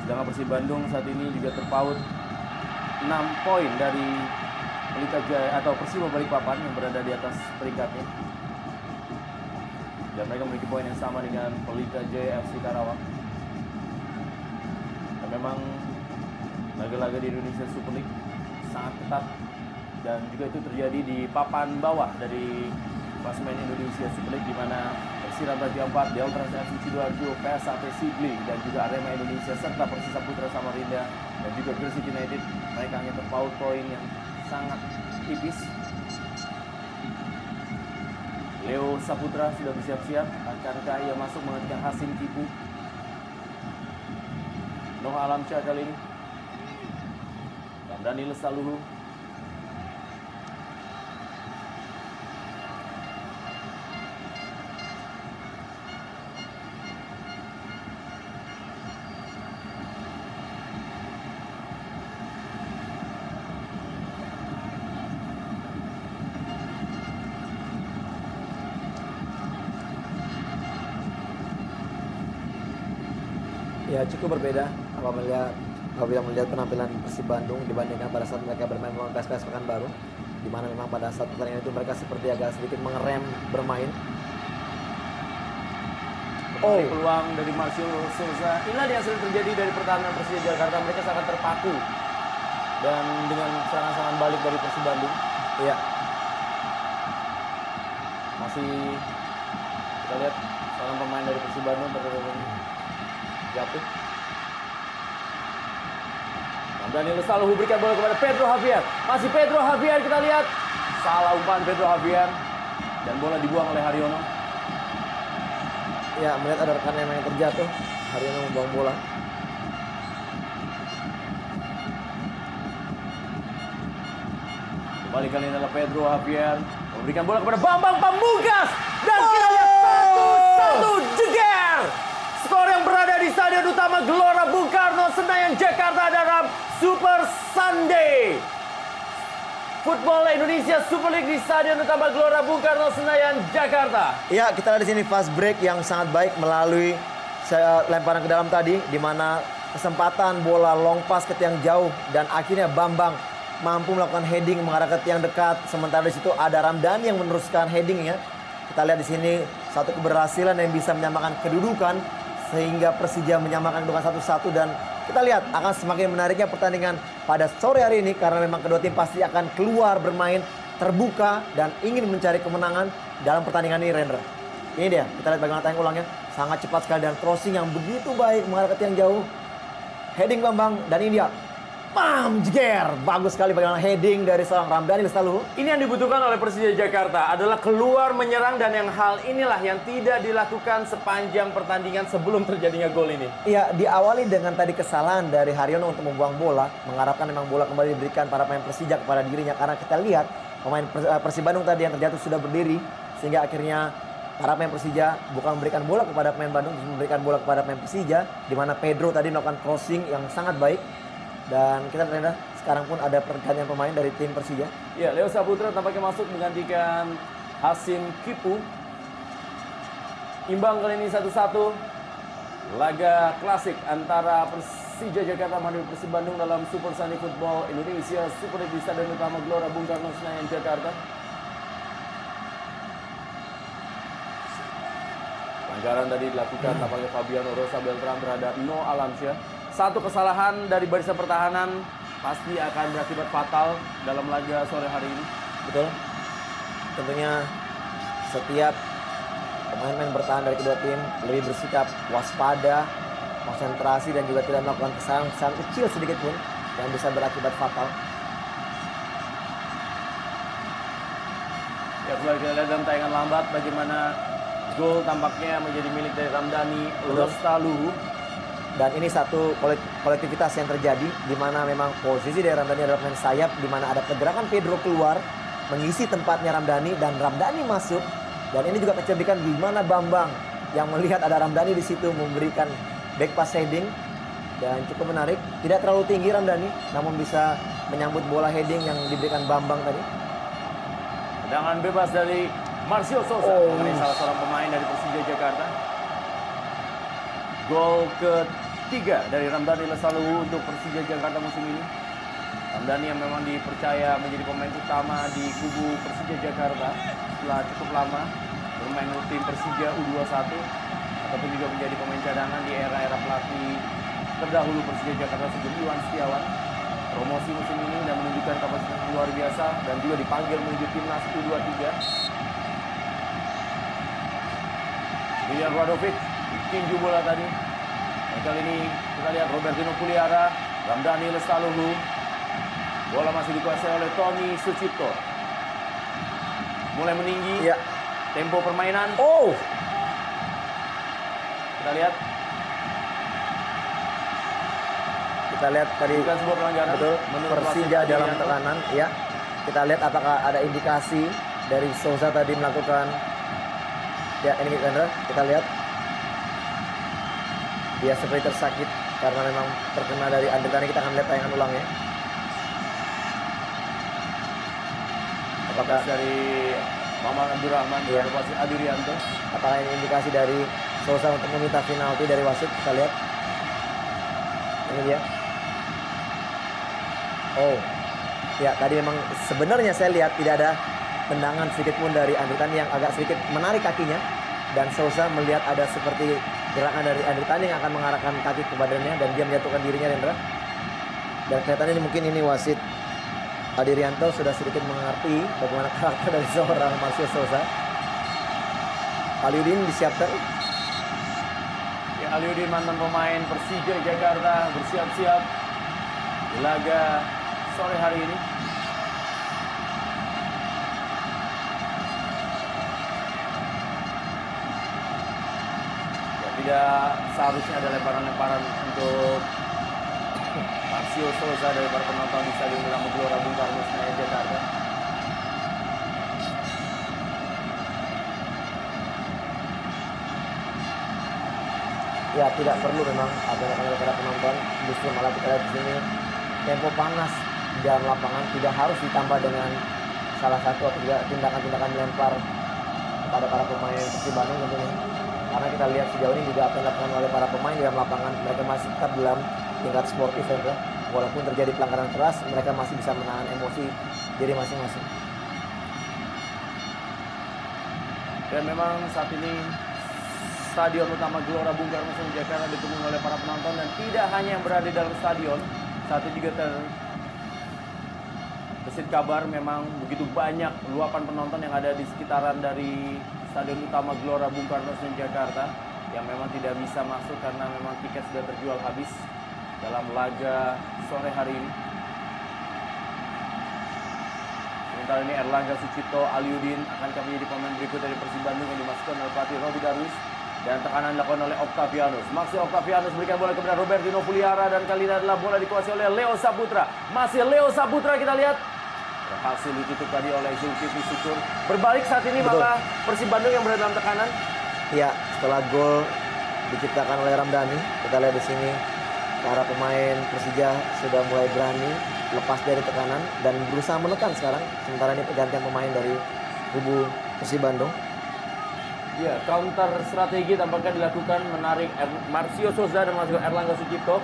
Sedangkan Persib Bandung saat ini juga terpaut 6 poin dari Pelita Jaya atau Persiwa Balikpapan yang berada di atas peringkatnya. Dan mereka memiliki poin yang sama dengan Pelita Jaya FC Karawang. Dan memang laga-laga di Indonesia Super League sangat ketat, dan juga itu terjadi di papan bawah dari klasemen Indonesia Super League, di mana Persirap Raja Ampat, Delta FC Sidoarjo, PSAP Sigli, dan juga Arema Indonesia serta Persisa Putra Samarinda dan juga Gresik United, mereka hanya terpaut poin yang sangat tipis. Leo Saputra sudah bersiap-siap, akankah ia masuk menggantikan Hasim Kipu? Noh Alamsyah kali ini. Ramdhani Lestaluhu. Ya, cukup berbeda apabila melihat penampilan Persib Bandung dibandingkan pada saat mereka bermain melawan PSPS Pekanbaru, di mana memang pada saat pertandingan itu mereka seperti agak sedikit mengerem bermain. Peluang dari Marcio Souza. Inilah yang sering terjadi dari pertahanan Persija Jakarta. Mereka sangat terpaku dan dengan serangan-serangan balik dari Persib Bandung. Iya. Masih kita lihat seorang pemain dari Persib Bandung jatuh. Ramdhani Lestaluhu berikan bola kepada Pedro Javier. Masih Pedro Javier, kita lihat. Salah umpan Pedro Javier. Dan bola dibuang oleh Haryono. Ya, melihat ada rekannya yang terjatuh. Haryono membuang bola. Kembali kali ini adalah Pedro Javier. Memberikan bola kepada Bambang Pamungkas. Dan kita lihat 1-1 jeger. Skor yang berada di Stadion Utama Gelora Bung Karno, Senayan, Jakarta dalam Super Sunday. Football Indonesia Super League di Stadion Utama Gelora Bung Karno, Senayan, Jakarta. Ya, kita lihat di sini fast break yang sangat baik melalui lemparan ke dalam tadi, di mana kesempatan bola long pass ke tiang jauh dan akhirnya Bambang mampu melakukan heading mengarah ke tiang dekat. Sementara di situ ada Ramdhani yang meneruskan headingnya. Kita lihat di sini satu keberhasilan yang bisa menyamakan kedudukan sehingga Persija menyamakan kedudukan 1-1 dan kita lihat akan semakin menariknya pertandingan pada sore hari ini karena memang kedua tim pasti akan keluar bermain terbuka dan ingin mencari kemenangan dalam pertandingan ini, Rendra. Ini dia, kita lihat bagaimana tayang ulangnya. Sangat cepat sekali dan crossing yang begitu baik mengarah ke tiang jauh. Heading Bambang dan ini dia. Bam, jeger. Bagus sekali bagaimana heading dari seorang Ramdhani Lestaluhu. Ini yang dibutuhkan oleh Persija Jakarta adalah keluar menyerang dan yang hal inilah yang tidak dilakukan sepanjang pertandingan sebelum terjadinya gol ini. Iya, diawali dengan tadi kesalahan dari Haryono untuk membuang bola, mengharapkan memang bola kembali diberikan para pemain Persija kepada dirinya karena kita lihat pemain Persib Bandung tadi yang terjatuh sudah berdiri sehingga akhirnya para pemain Persija bukan memberikan bola kepada pemain Bandung, memberikan bola kepada pemain Persija di mana Pedro tadi melakukan crossing yang sangat baik. Dan kita lihat sekarang pun ada pergantian pemain dari tim Persija. Ya, Leo Saputra tampaknya masuk menggantikan Hasim Kipu. Imbang kali ini 1-1. Laga klasik antara Persija Jakarta menghadapi Persib Bandung dalam Super Sunday Football Indonesia Super League di Stadion Utama Gelora Bung Karno, Senayan, Jakarta. Pelanggaran tadi dilakukan tampaknya Fabiano Rosa Beltran terhadap No Alamsyah. Satu kesalahan dari barisan pertahanan pasti akan berakibat fatal dalam laga sore hari ini. Betul. Tentunya setiap pemain-pemain bertahan dari kedua tim lebih bersikap waspada, konsentrasi dan juga tidak melakukan kesalahan kecil sedikit pun yang bisa berakibat fatal. Ya, kembali kita lihat dalam tayangan lambat bagaimana gol tampaknya menjadi milik dari Ramdhani Lestaluhu. Dan ini satu kolektivitas yang terjadi di mana memang posisi dari Ramdhani adalah pemain sayap di mana ada pergerakan Pedro keluar mengisi tempatnya Ramdhani dan Ramdhani masuk. Dan ini juga kecerdikan di mana Bambang yang melihat ada Ramdhani di situ memberikan back pass heading dan cukup menarik. Tidak terlalu tinggi Ramdhani namun bisa menyambut bola heading yang diberikan Bambang tadi. Tendangan bebas dari Marcio Sousa mengenai salah seorang pemain dari Persija Jakarta. Gol ketiga dari Ramdhani Lestaluhu untuk Persija Jakarta musim ini. Ramdhani yang memang dipercaya menjadi pemain utama di kubu Persija Jakarta setelah cukup lama bermain untuk tim Persija U21 ataupun juga menjadi pemain cadangan di era-era pelatih terdahulu Persija Jakarta sebelum Iwan Setiawan. Promosi musim ini dan menunjukkan kapasitas luar biasa dan juga dipanggil menuju timnas U23. Miljan Radovic tinju bola tadi. Dan kali ini kita lihat Robertino Puliara, Ramdhani Lestaluhu. Bola masih dikuasai oleh Tony Sucipto. Mulai meninggi. Iya. Tempo permainan. Kita lihat. Kita lihat tadi Bukan sebuah pelanggaran. betul Menurut Persija wasit dalam Adrianto. tekanan. Ya. Kita lihat apakah ada indikasi dari Sousa tadi melakukan. Ya, ini kita lihat. Dia seperti tersakit karena memang terkena dari Andretani. Kita akan lihat tayangan ulangnya. Apakah Dari Maman Abdurrahman Iya. dan wasit Adrianto. apakah ini indikasi dari Sousa untuk meminta penalti dari wasit? Kita lihat. Ini dia. Ya tadi memang sebenarnya saya lihat tidak ada tendangan sedikit pun dari Andretani yang agak sedikit menarik kakinya. Dan Sousa melihat ada seperti gerakan dari Andretani yang akan mengarahkan kaki ke badannya dan dia menjatuhkan dirinya, Rendra. Dan kelihatannya mungkin ini wasit Adrianto sudah sedikit mengerti bagaimana karakter dari seorang Marcio Sousa. Aliudin disiapkan. Ya, Aliudin mantan pemain Persija Jakarta bersiap-siap di laga sore hari ini. Ya, tidak seharusnya ada lemparan-lemparan untuk Marcio Souza dari para penonton di Stadion Utama Gelora Bung Karno Senayan Jakarta. Ya, tidak perlu memang ada oleh para penonton, justru malah kita lihat di sini tempo panas di dalam lapangan tidak harus ditambah dengan salah satu atau juga tindakan-tindakan melempar kepada para pemain Persib Bandung tentunya. Karena kita lihat sejauh ini juga apa yang dilakukan oleh para pemain di dalam lapangan, mereka masih tetap dalam tingkat sportif ya. Walaupun terjadi pelanggaran keras, mereka masih bisa menahan emosi diri masing-masing. Dan memang saat ini Stadion Utama Gelora Bung Karno Senayan Jakarta dipenuhi oleh para penonton, dan tidak hanya yang berada di dalam stadion. Saat ini juga terbesit kabar memang begitu banyak luapan penonton yang ada di sekitaran dari Stadion Utama Gelora Bung Karno Senayan Jakarta yang memang tidak bisa masuk karena memang tiket sudah terjual habis dalam laga sore hari ini. Sementara ini Erlangga Sucipto Aliudin akan menjadi pemain berikut dari Persib Bandung yang dimasukkan oleh pelatih Roby Darwis. Dan tekanan dilakukan oleh Octavianus. Maxi Octavianus berikan bola kepada Robertino Puliara, dan kali ini adalah bola dikuasai oleh Leo Saputra. Masih Leo Saputra, kita lihat berhasil ditutup tadi oleh Zulkifli Syukur. Berbalik saat ini malah Persib Bandung yang berada dalam tekanan. Ya, setelah gol diciptakan oleh Ramdhani, kita lihat di sini para pemain Persija sudah mulai berani lepas dari tekanan dan berusaha menekan sekarang. Sementara ini pergantian pemain dari kubu Persib Bandung. Ya, counter strategi tampaknya dilakukan, menarik Marcio Souza dan masuk Erlangga Sucipto.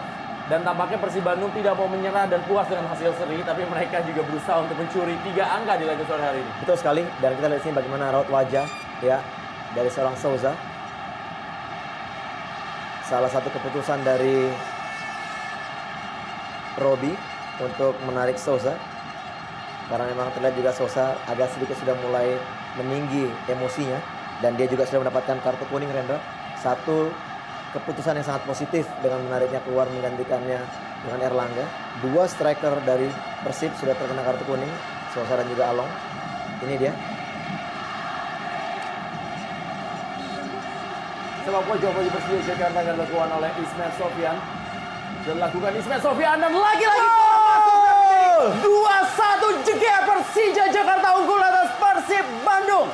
Dan tampaknya Persib Bandung tidak mau menyerah dan puas dengan hasil seri, tapi mereka juga berusaha untuk mencuri 3 angka di laga sore hari ini. Betul sekali, dan kita lihat sini bagaimana raut wajah ya dari seorang Souza. Salah satu keputusan dari Roby untuk menarik Souza, karena memang terlihat juga Souza agak sedikit sudah mulai meninggi emosinya. Dan dia juga sudah mendapatkan kartu kuning, Rendra. Satu keputusan yang sangat positif dengan menariknya keluar menggantikannya dengan Erlangga. 2 striker dari Persib sudah terkena kartu kuning, Souza dan juga Along. Ini dia. Sepak pojok bagi Persija Jakarta akan dilakukan oleh Ismet Sofyan. Dilakukan Ismet Sofyan, dan lagi-lagi masuk 2-1 jeger Persija Jakarta unggul atas Persib Bandung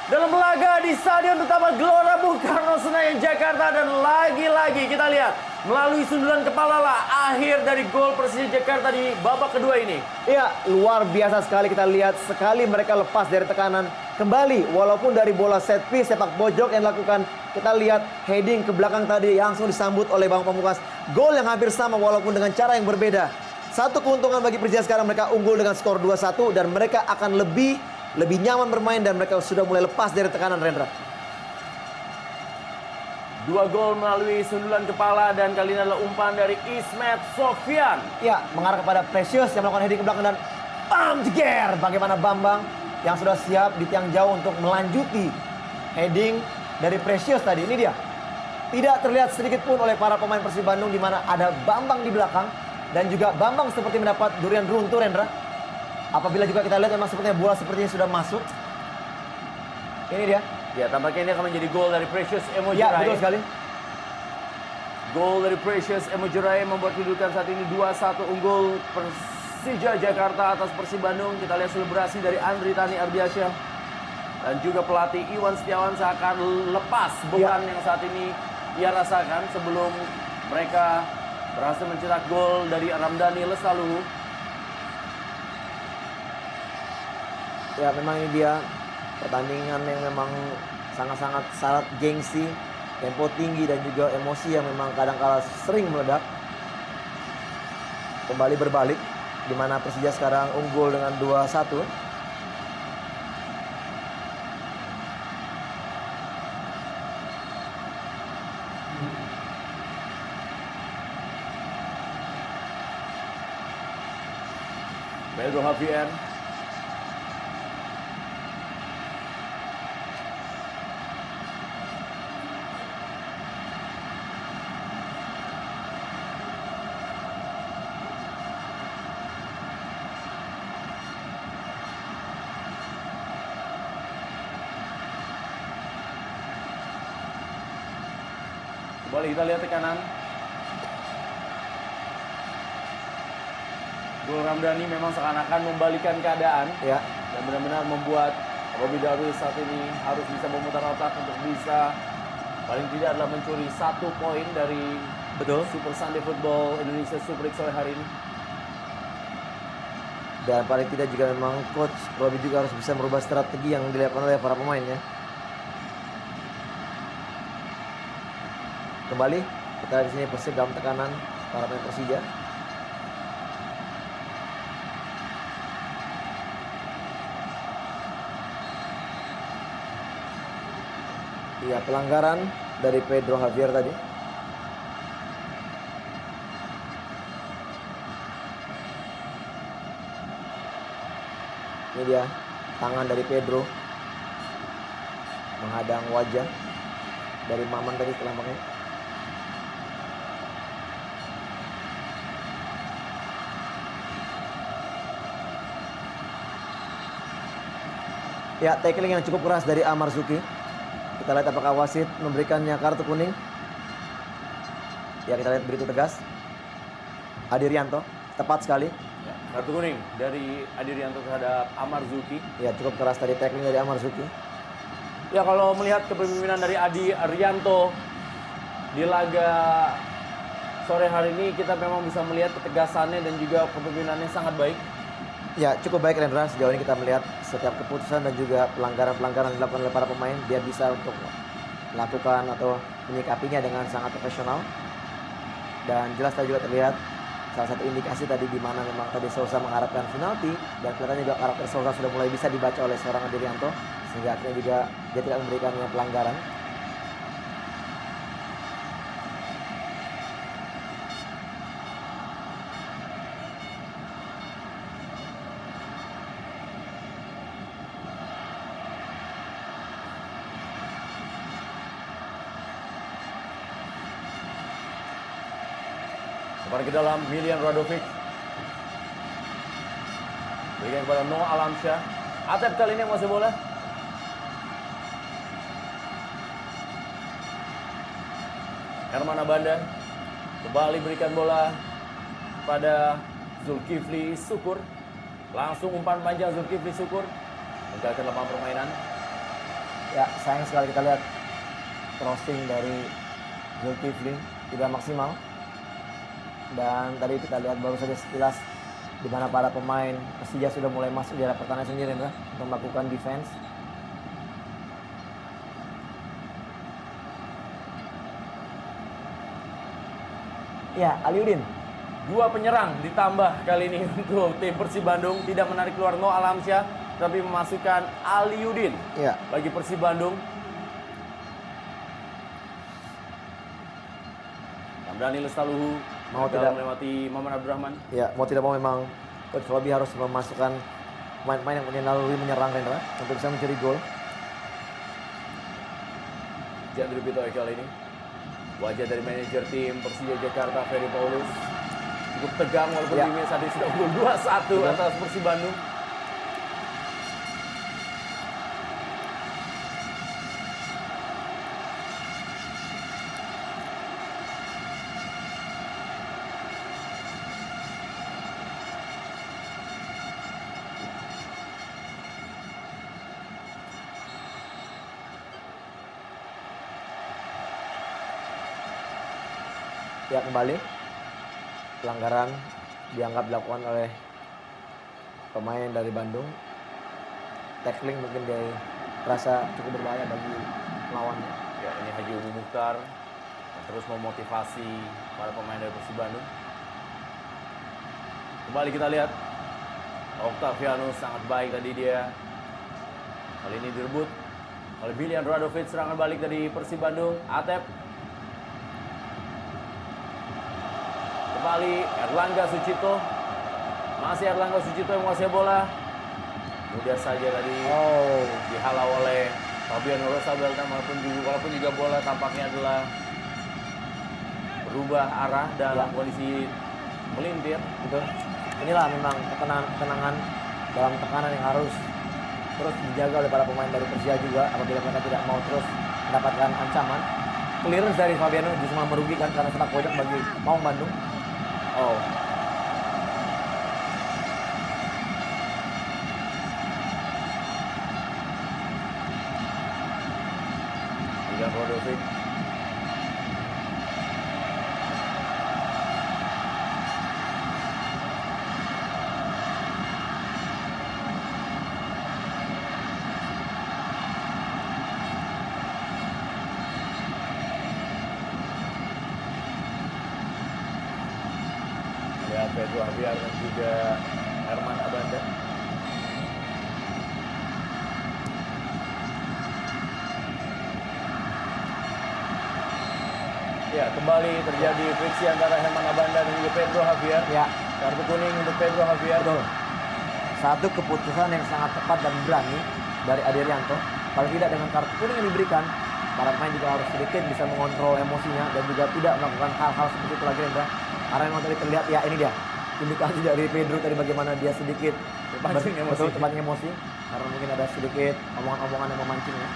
dalam laga di Stadion Utama Gelora Bung Karno Senayan Jakarta. Dan lagi-lagi kita lihat melalui sundulan kepala lah akhir dari gol Persija Jakarta di babak kedua ini. Iya, luar biasa sekali kita lihat, sekali mereka lepas dari tekanan kembali, walaupun dari bola set piece sepak pojok yang dilakukan, kita lihat heading ke belakang tadi langsung disambut oleh Bang Pamungkas. Gol yang hampir sama walaupun dengan cara yang berbeda. Satu keuntungan bagi Persija, sekarang mereka unggul dengan skor 2-1 dan mereka akan lebih nyaman bermain dan mereka sudah mulai lepas dari tekanan, Rendra. 2 gol melalui sundulan kepala, dan kali ini adalah umpan dari Ismet Sofyan. Ya, mengarah kepada Precious yang melakukan heading ke belakang dan bam, jeger. Bagaimana Bambang yang sudah siap di tiang jauh untuk melanjuti heading dari Precious tadi. Ini dia. Tidak terlihat sedikit pun oleh para pemain Persib Bandung di mana ada Bambang di belakang, dan juga Bambang seperti mendapat durian runtuh, Rendra. Apabila juga kita lihat memang sepertinya bola sepertinya sudah masuk. Ini dia. Ya, tampaknya ini akan menjadi gol dari Precious Emojirai. Ya, betul sekali. Gol dari Precious Emojirai membuat kedudukan saat ini 2-1 unggul Persija Jakarta atas Persib Bandung. Kita lihat selebrasi dari Andri Tani Ardiansyah dan juga pelatih Iwan Setiawan seakan lepas beban yang saat ini ia rasakan sebelum mereka berhasil mencetak gol dari Ramdhani Lesaluhu. Ya, memang ini dia pertandingan yang memang sangat-sangat syarat gengsi, tempo tinggi dan juga emosi yang memang kadang-kala sering meledak. Kembali berbalik, di mana Persija sekarang unggul dengan 2-1. Pedro Javier. Kembali kita lihat tekanan. Gol Ramdhani memang seakan-akan membalikan keadaan. Ya. Dan benar-benar membuat Robby Darwish saat ini harus bisa memutar otak untuk bisa paling tidak adalah mencuri 1 poin dari Super Sunday Football Indonesia Super League sore hari ini. Dan paling tidak juga memang coach Robby juga harus bisa merubah strategi yang dilakukan oleh para pemainnya. Kembali kita di sini Persib dalam tekanan para pemain Persija. Iya, pelanggaran dari Pedro Javier tadi. Ini dia tangan dari Pedro menghadang wajah dari Maman tadi tampaknya. Ya, tackling yang cukup keras dari Amar Zuki. Kita lihat apakah wasit memberikannya kartu kuning. Ya, kita lihat begitu tegas. Adi Rianto, tepat sekali. Ya, kartu kuning dari Adi Rianto terhadap Amar Zuki. Ya, cukup keras tadi tackling dari Amar Zuki. Ya, kalau melihat kepemimpinan dari Adi Rianto di laga sore hari ini, kita memang bisa melihat ketegasannya dan juga kepemimpinannya sangat baik. Ya, cukup baik Rendra. Sejauh ini kita melihat setiap keputusan dan juga pelanggaran-pelanggaran yang dilakukan oleh para pemain, dia bisa untuk melakukan atau menyikapinya dengan sangat profesional. Dan jelas tadi juga terlihat salah satu indikasi tadi di mana memang tadi Sousa mengharapkan penalti, dan kelihatannya juga karakter Sousa sudah mulai bisa dibaca oleh seorang Adi Rianto, sehingga akhirnya juga dia tidak memberikannya pelanggaran. Kembali ke dalam, Milian Radovic berikan kepada Noah Alamsyah. Atep kali ini yang masih bola. Herman Abanda kembali berikan bola pada Zulkifli Syukur. Langsung umpan panjang Zulkifli Syukur meninggalkan lapangan permainan. Ya, sayang sekali kita lihat crossing dari Zulkifli tidak maksimal. Dan tadi kita lihat baru saja sekilas di mana para pemain Persija sudah mulai masuk di area pertahanan sendiri untuk melakukan defense. Ya, Aliudin. 2 penyerang ditambah kali ini untuk tim Persib Bandung, tidak menarik keluar Noah Alamsyah tapi memasukkan Aliudin Ya. bagi Persib Bandung. Ramdhani Lestaluhu Mau tidak melewati Maman Abdurrahman. Ya, mau tidak mau memang Coach Robby harus memasukkan pemain-pemain yang punya naluri menyerang Rendra untuk bisa mencuri gol. Jandri Pitoy kali ini. Wajah dari manajer tim Persija Jakarta, Ferry Paulus, cukup tegang walaupun timnya saat ini sudah unggul 2-1 atas Persib Bandung. Ya, kembali pelanggaran dianggap dilakukan oleh pemain dari Bandung. Tackling mungkin dia rasa cukup berbahaya bagi lawannya. Ya, ini Haji Umum Mukhtar yang terus memotivasi para pemain dari Persib Bandung. Kembali kita lihat Octavianus sangat baik tadi dia. Kali ini direbut oleh Milian Radovic. Serangan balik dari Persib Bandung. Atep. Kembali Erlangga Sucipto. Masih Erlangga Sucipto yang menguasai bola. Mudah saja tadi dihalau oleh Fabian Rosabel, walaupun juga bola tampaknya adalah berubah arah dalam kondisi melintir. Betul. Inilah memang ketenangan dalam tekanan yang harus terus dijaga oleh para pemain dari Persija juga apabila mereka tidak mau terus mendapatkan ancaman. clearance dari Fabiano justru malah merugikan karena sepak pojok bagi Maung Bandung. Oh. Ivan Rodovic. Ya, Pedro Javier dan juga Herman Abanda. Ya, kembali terjadi friksi antara Herman Abanda dan juga Pedro Javier. Ya, Kartu kuning untuk Pedro Javier. betul. Satu keputusan yang sangat tepat dan berani dari Aderianto. Kalau tidak dengan kartu kuning yang diberikan, para pemain juga harus sedikit bisa mengontrol emosinya dan juga tidak melakukan hal-hal seperti itu lagi, Rendra. Karena memang tadi terlihat, ya ini dia indikasi dari Pedro tadi bagaimana dia sedikit Terpancing emosi. betul, terpancing emosi karena mungkin ada sedikit omongan-omongan yang memancingnya.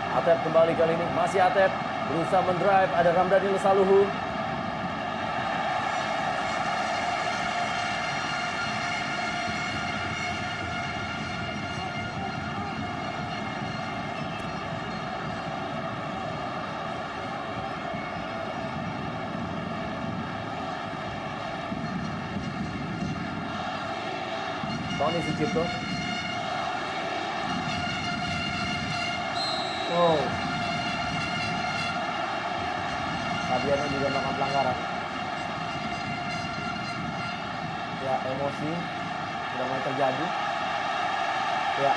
Atep kembali kali ini, masih Atep berusaha mendrive, ada Ramdhani Lesaluhu. Tony Sucipto. Oh. Fabiano juga melakukan pelanggaran. Ya, emosi sudah mulai terjadi. Ya.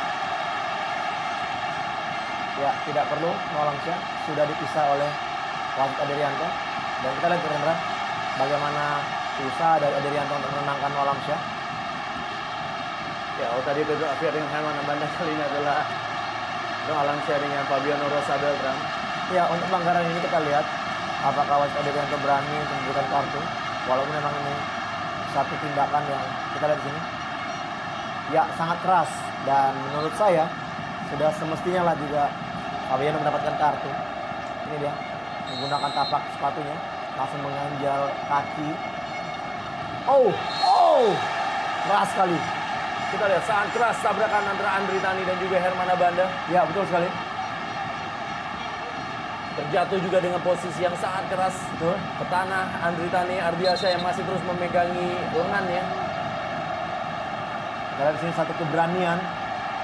Ya, tidak perlu Nolamsyah sudah dipisah oleh wasit Aderianto. Dan kita lihat Rendra bagaimana usaha dari Aderianto untuk menenangkan Nolamsyah. Ya, tadi Pedro Javier dengan Herman Abanda, kali ini adalah Nolamsyah dengan Fabiano Rosa Beltran. Ya, untuk pelanggaran ini kita lihat apakah wasit Aderianto berani untuk memberikan kartu, walaupun memang ini satu tindakan yang kita lihat di sini. Ya, sangat keras dan menurut saya sudah semestinya lah juga Fabiano mendapatkan kartu. Ini dia menggunakan tapak sepatunya langsung menganjal kaki. Keras sekali. Kita lihat sangat keras tabrakan antara Andri Tani dan juga Herman Abanda. Ya, betul sekali. Terjatuh juga dengan posisi yang sangat keras. Betul. Ke tanah Andri Tani Ardiansyah yang masih terus memegangi lengannya. Kita lihat di sini satu keberanian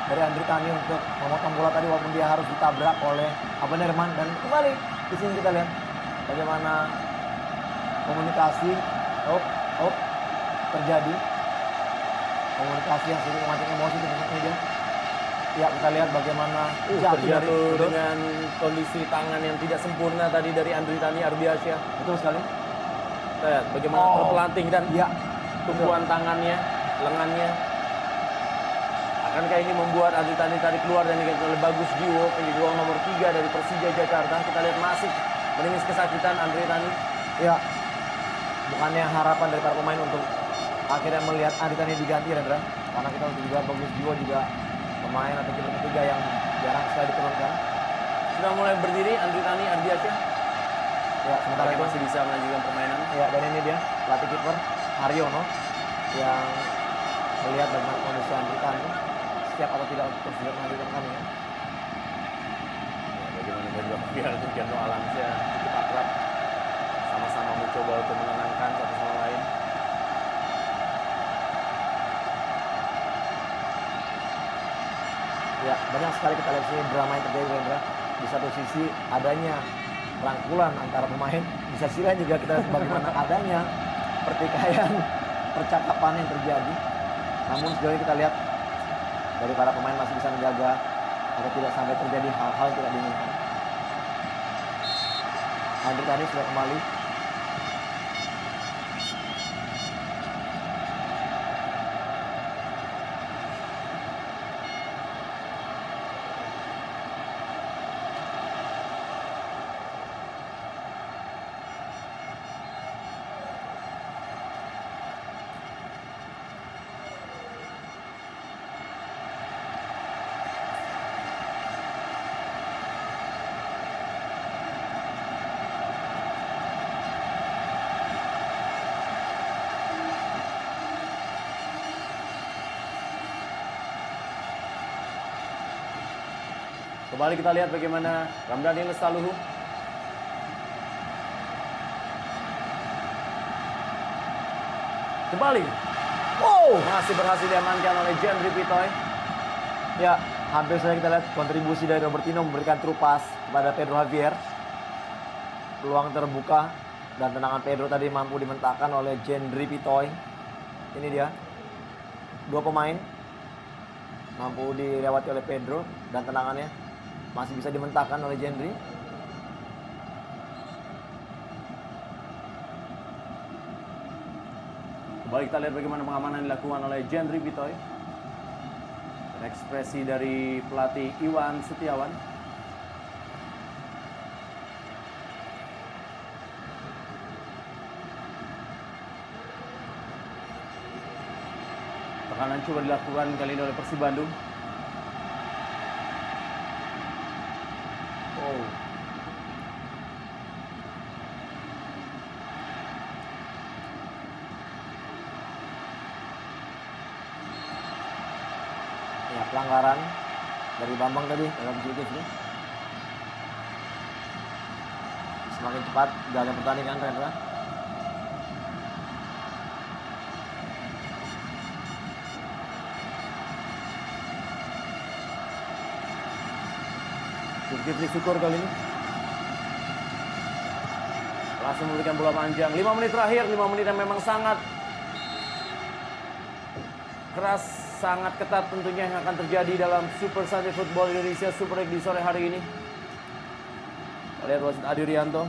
dari Andri Tani untuk memotong bola tadi walaupun dia harus ditabrak oleh Abanda Herman. Dan kembali di sini kita lihat bagaimana komunikasi terjadi. Komunikasi yang sedikit memancing emosi di dia. Ya, kita lihat bagaimana terjatuh dengan kondisi tangan yang tidak sempurna tadi dari Andri Tani Ardiansyah. Betul sekali. Kita lihat bagaimana terpelanting dan Ya, tumpuan tangannya, lengannya. Akankah ini membuat Andri Tani tadi keluar dan diganti oleh Bagus Jiwo, penjaga gawang nomor 3 dari Persija Jakarta. Kita lihat masih menangis kesakitan Andri Tani. ya. Bukannya harapan dari para pemain untuk akhirnya melihat Andri Tani diganti, Rendra. Karena kita juga Bagus Jiwo juga pemain atau kiper ketiga yang jarang sekali diturunkan. Sudah mulai berdiri Andri Tani Ardiansyah. Ya, sementara itu Masih bisa melanjutkan permainan. ya, dan ini dia pelatih kiper Haryono yang melihat bagaimana kondisi Andri Tani siap atau tidak untuk terus melanjutkan pertandingan. Ya, bagaimana Pedro Javier dan Gendo Alamsyah cukup akrab, sama-sama mencoba untuk menenangkan satu sama lain. Ya, banyak sekali kita lihat sini drama yang terjadi, Rendra. Di satu sisi adanya rangkulan antara pemain, di sisi lain juga kita lihat bagaimana adanya pertikaian percakapan yang terjadi. Namun sejauh ini kita lihat dari para pemain masih bisa menjaga agar tidak sampai terjadi hal-hal yang tidak diinginkan. Andri Tani sudah kembali. Kembali kita lihat bagaimana Ramdhani Lesaluhu. Kembali. Wow, masih berhasil diamankan oleh Jendri Pitoy. Ya, hampir saja kita lihat kontribusi dari Robertinho memberikan true pass kepada Pedro Javier. Peluang terbuka dan tendangan Pedro tadi mampu dimentahkan oleh Jendri Pitoy. Ini dia. Dua pemain mampu dilewati oleh Pedro dan tendangannya masih bisa dimentahkan oleh Jendri. Kembali kita lihat bagaimana pengamanan dilakukan oleh Jendri Pitoy. Dan ekspresi dari pelatih Iwan Setiawan. Tekanan coba dilakukan kali ini oleh Persib Bandung. Oh. Ya, pelanggaran dari Bambang tadi dalam ini. Semakin cepat jalannya pertandingan, Rendra. Zulkifli Syukur kali ini langsung memberikan bola panjang. 5 menit terakhir, 5 menit yang memang sangat keras, sangat ketat tentunya yang akan terjadi dalam Super Sunday Football Indonesia Super League di sore hari ini. Kita lihat wasit Adi Rianto.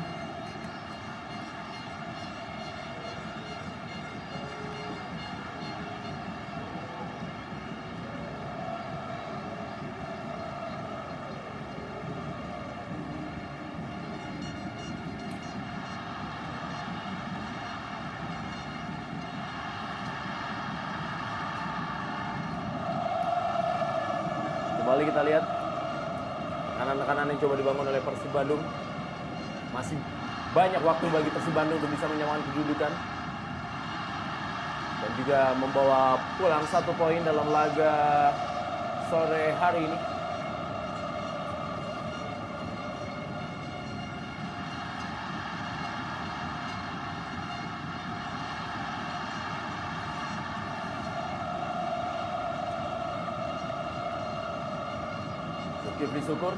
Kembali kita lihat tekanan-tekanan yang coba dibangun oleh Persib Bandung. Masih banyak waktu bagi Persib Bandung untuk bisa menyamakan kedudukan dan juga membawa pulang 1 poin dalam laga sore hari ini. Zulkifli Syukur.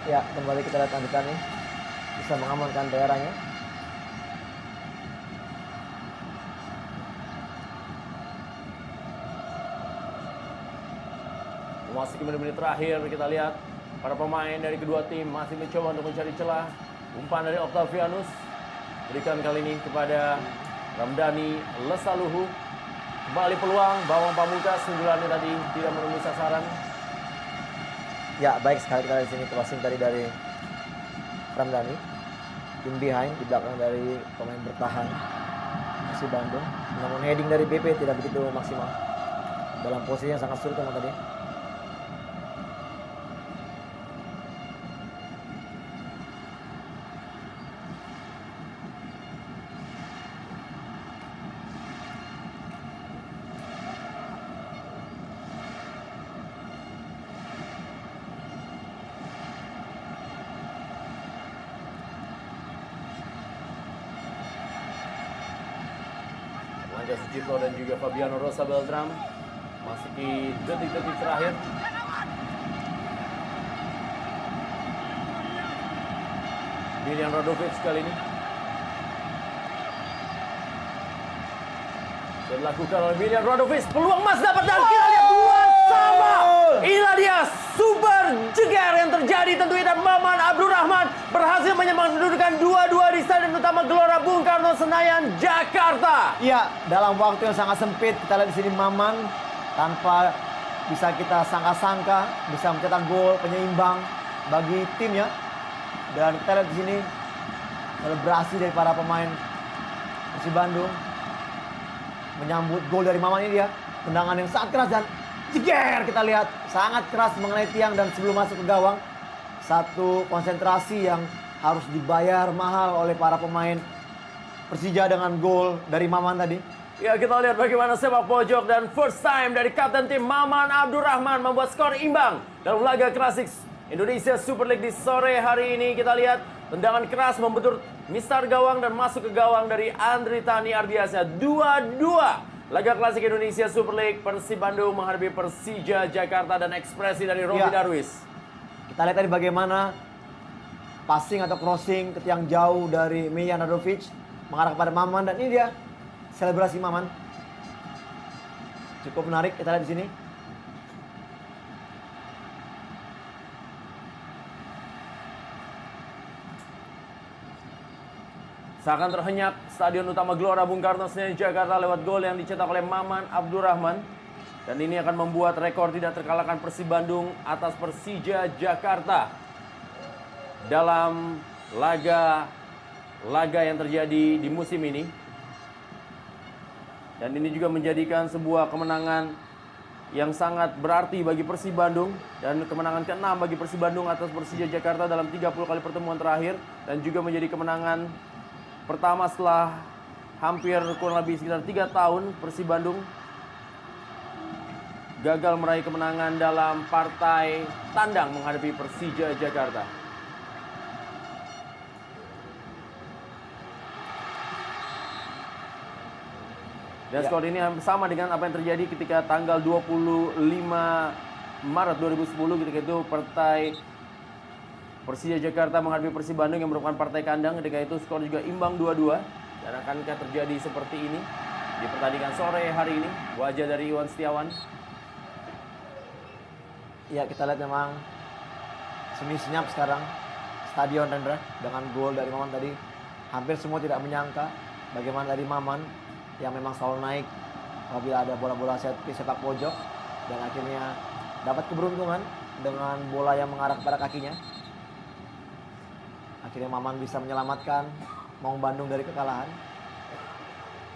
Ya, kembali kita lihat Andika nih bisa mengamankan daerahnya. Memasuki menit-menit terakhir kita lihat para pemain dari kedua tim masih mencoba untuk mencari celah. Umpan dari Octavianus berikan kali ini kepada Ramdhani Lesaluhu. Kembali peluang Bawang Pamungkas, sundulannya tadi tidak menemui sasaran. Ya, baik sekali kita di sini crossing tadi dari Ramdhani. In behind di belakang dari pemain bertahan Persib Bandung. Namun heading dari BP tidak begitu maksimal. Dalam posisi yang sangat sulit memang tadi. Manja Sucipto dan juga Fabiano Rosa Beltram masih di detik-detik terakhir. Milian Radovic kali ini sudah dilakukan oleh Milian Radovic. Peluang emas dapat dan kita lihat 2-2. Inilah dia super jeger yang terjadi tentunya, dan Maman Abdurrahman berhasil menyamakan kedudukan 2-2 di Stadion Utama Gelora Bung Karno Senayan, Jakarta. Iya, dalam waktu yang sangat sempit kita lihat di sini Maman tanpa bisa kita sangka-sangka bisa mencetak gol penyeimbang bagi timnya. Dan kita lihat di sini selebrasi dari para pemain Persib Bandung menyambut gol dari Maman ini dia. Tendangan yang sangat keras dan jeger kita lihat sangat keras mengenai tiang dan sebelum masuk ke gawang satu konsentrasi yang harus dibayar mahal oleh para pemain Persija dengan gol dari Maman tadi. Ya, kita lihat bagaimana sepak pojok dan first time dari kapten tim Maman Abdurrahman membuat skor imbang dalam laga klasik Indonesia Super League di sore hari ini. Kita lihat tendangan keras membentur mistar gawang dan masuk ke gawang dari Andri Tani Ardiansyah. 2-2. Laga klasik Indonesia Super League, Persib Bandung menghadapi Persija Jakarta dan ekspresi dari Robi Ya. Darwis. Kita lihat tadi bagaimana passing atau crossing ke tiang jauh dari Miljan Radovic mengarah kepada Maman, dan ini dia selebrasi Maman. Cukup menarik, kita lihat di sini. Seakan terhenyak Stadion Utama Gelora Bung Karno Senayan Jakarta lewat gol yang dicetak oleh Maman Abdurrahman. Dan ini akan membuat rekor tidak terkalahkan Persib Bandung atas Persija Jakarta dalam laga yang terjadi di musim ini. Dan ini juga menjadikan sebuah kemenangan yang sangat berarti bagi Persib Bandung dan kemenangan ke-6 bagi Persib Bandung atas Persija Jakarta dalam 30 kali pertemuan terakhir, dan juga menjadi kemenangan pertama setelah hampir kurang lebih sekitar 3 tahun Persib Bandung gagal meraih kemenangan dalam partai tandang menghadapi Persija Jakarta. Dan skor ini sama dengan apa yang terjadi ketika tanggal 25 Maret 2010 ketika itu partai Persija Jakarta menghadapi Persib Bandung yang merupakan partai kandang. Ketika itu skor juga imbang 2-2. Dan akankah terjadi seperti ini di pertandingan sore hari ini? Wajah dari Iwan Setiawan. Ya, kita lihat memang semi senyap sekarang stadion, Rendra, dengan gol dari Maman tadi. Hampir semua tidak menyangka bagaimana dari Maman yang memang selalu naik apabila ada bola-bola set piece sepak pojok, dan akhirnya dapat keberuntungan dengan bola yang mengarah kepada kakinya. Akhirnya Maman bisa menyelamatkan Maung Bandung dari kekalahan.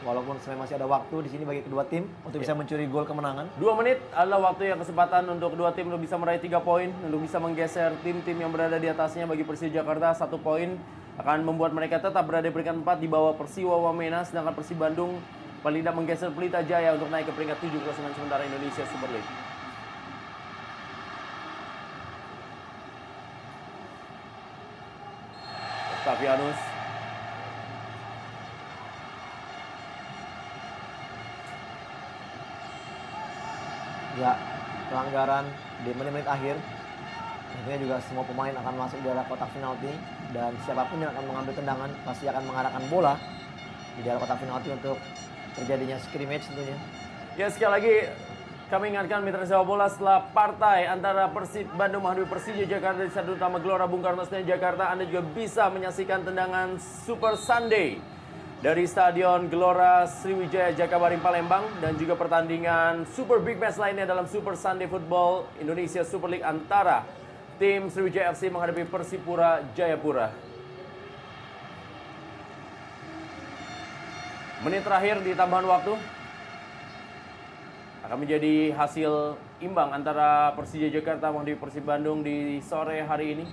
Walaupun sebenarnya masih ada waktu di sini bagi kedua tim untuk bisa mencuri gol kemenangan. 2 menit adalah waktu yang kesempatan untuk kedua tim untuk bisa meraih 3 poin, untuk bisa menggeser tim-tim yang berada di atasnya. Bagi Persija Jakarta 1 poin akan membuat mereka tetap berada di peringkat 4 di bawah Persiwa Wamena, sedangkan Persib Bandung paling tidak menggeser Pelita Jaya untuk naik ke peringkat 7 klasemen sementara Indonesia Super League. Octavianus. Ya, pelanggaran di menit-menit akhir. Tentunya juga semua pemain akan masuk di daerah kotak penalti, dan siapapun yang akan mengambil tendangan pasti akan mengarahkan bola di daerah kotak penalti untuk terjadinya scrimmage tentunya. Ya, sekali lagi kami ingatkan mitra sepak bola, setelah partai antara Persib Bandung menghadapi Persija Jakarta di Stadion Utama Gelora Bung Karno Senayan Jakarta, Anda juga bisa menyaksikan tendangan Super Sunday dari Stadion Gelora Sriwijaya Jakabaring Palembang, dan juga pertandingan Super Big Match lainnya dalam Super Sunday Football Indonesia Super League antara tim Sriwijaya FC menghadapi Persipura Jayapura. Menit terakhir di tambahan waktu akan menjadi hasil imbang antara Persija Jakarta menghadapi Persib Bandung di sore hari ini.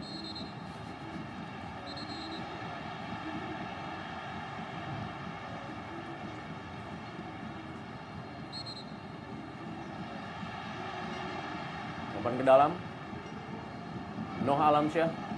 Umpan ke dalam. Noh Alamsyah.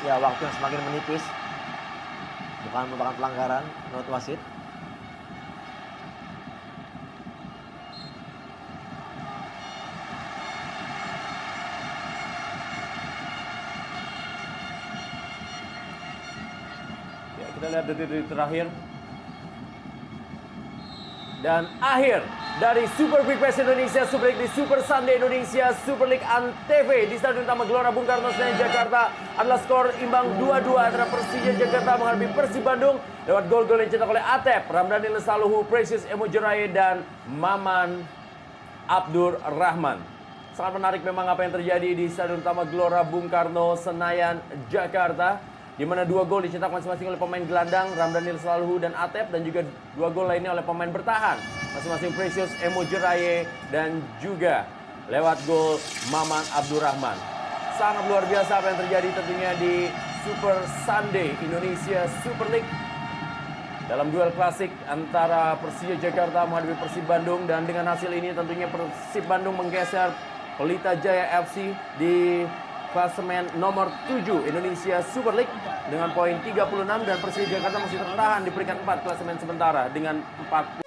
Ya, waktu yang semakin menipis. Bukan merupakan pelanggaran menurut wasit. Kita lihat detik-detik terakhir. Dan akhir dari Super Big Bash Indonesia Super League di Super Sunday Indonesia Super League Antv di Stadion Utama Gelora Bung Karno Senayan Jakarta adalah skor imbang 2-2 antara Persija Jakarta menghadapi Persib Bandung lewat gol-gol yang dicetak oleh Atep, Ramdhani Lesaluhu, Precious Emojeraye, dan Maman Abdur Rahman. Sangat menarik memang apa yang terjadi di Stadion Utama Gelora Bung Karno Senayan Jakarta, di mana 2 gol dicetak masing-masing oleh pemain gelandang Ramdhani Lesaluhu dan Atep, dan juga 2 gol lainnya oleh pemain bertahan masing-masing Precious Emojeraye dan juga lewat gol Maman Abdurrahman. Sangat luar biasa apa yang terjadi tentunya di Super Sunday Indonesia Super League dalam duel klasik antara Persija Jakarta menghadapi Persib Bandung, dan dengan hasil ini tentunya Persib Bandung menggeser Pelita Jaya FC di klasemen nomor 7 Indonesia Super League dengan poin 36, dan Persija Jakarta masih tertahan di peringkat 4 klasemen sementara dengan 40.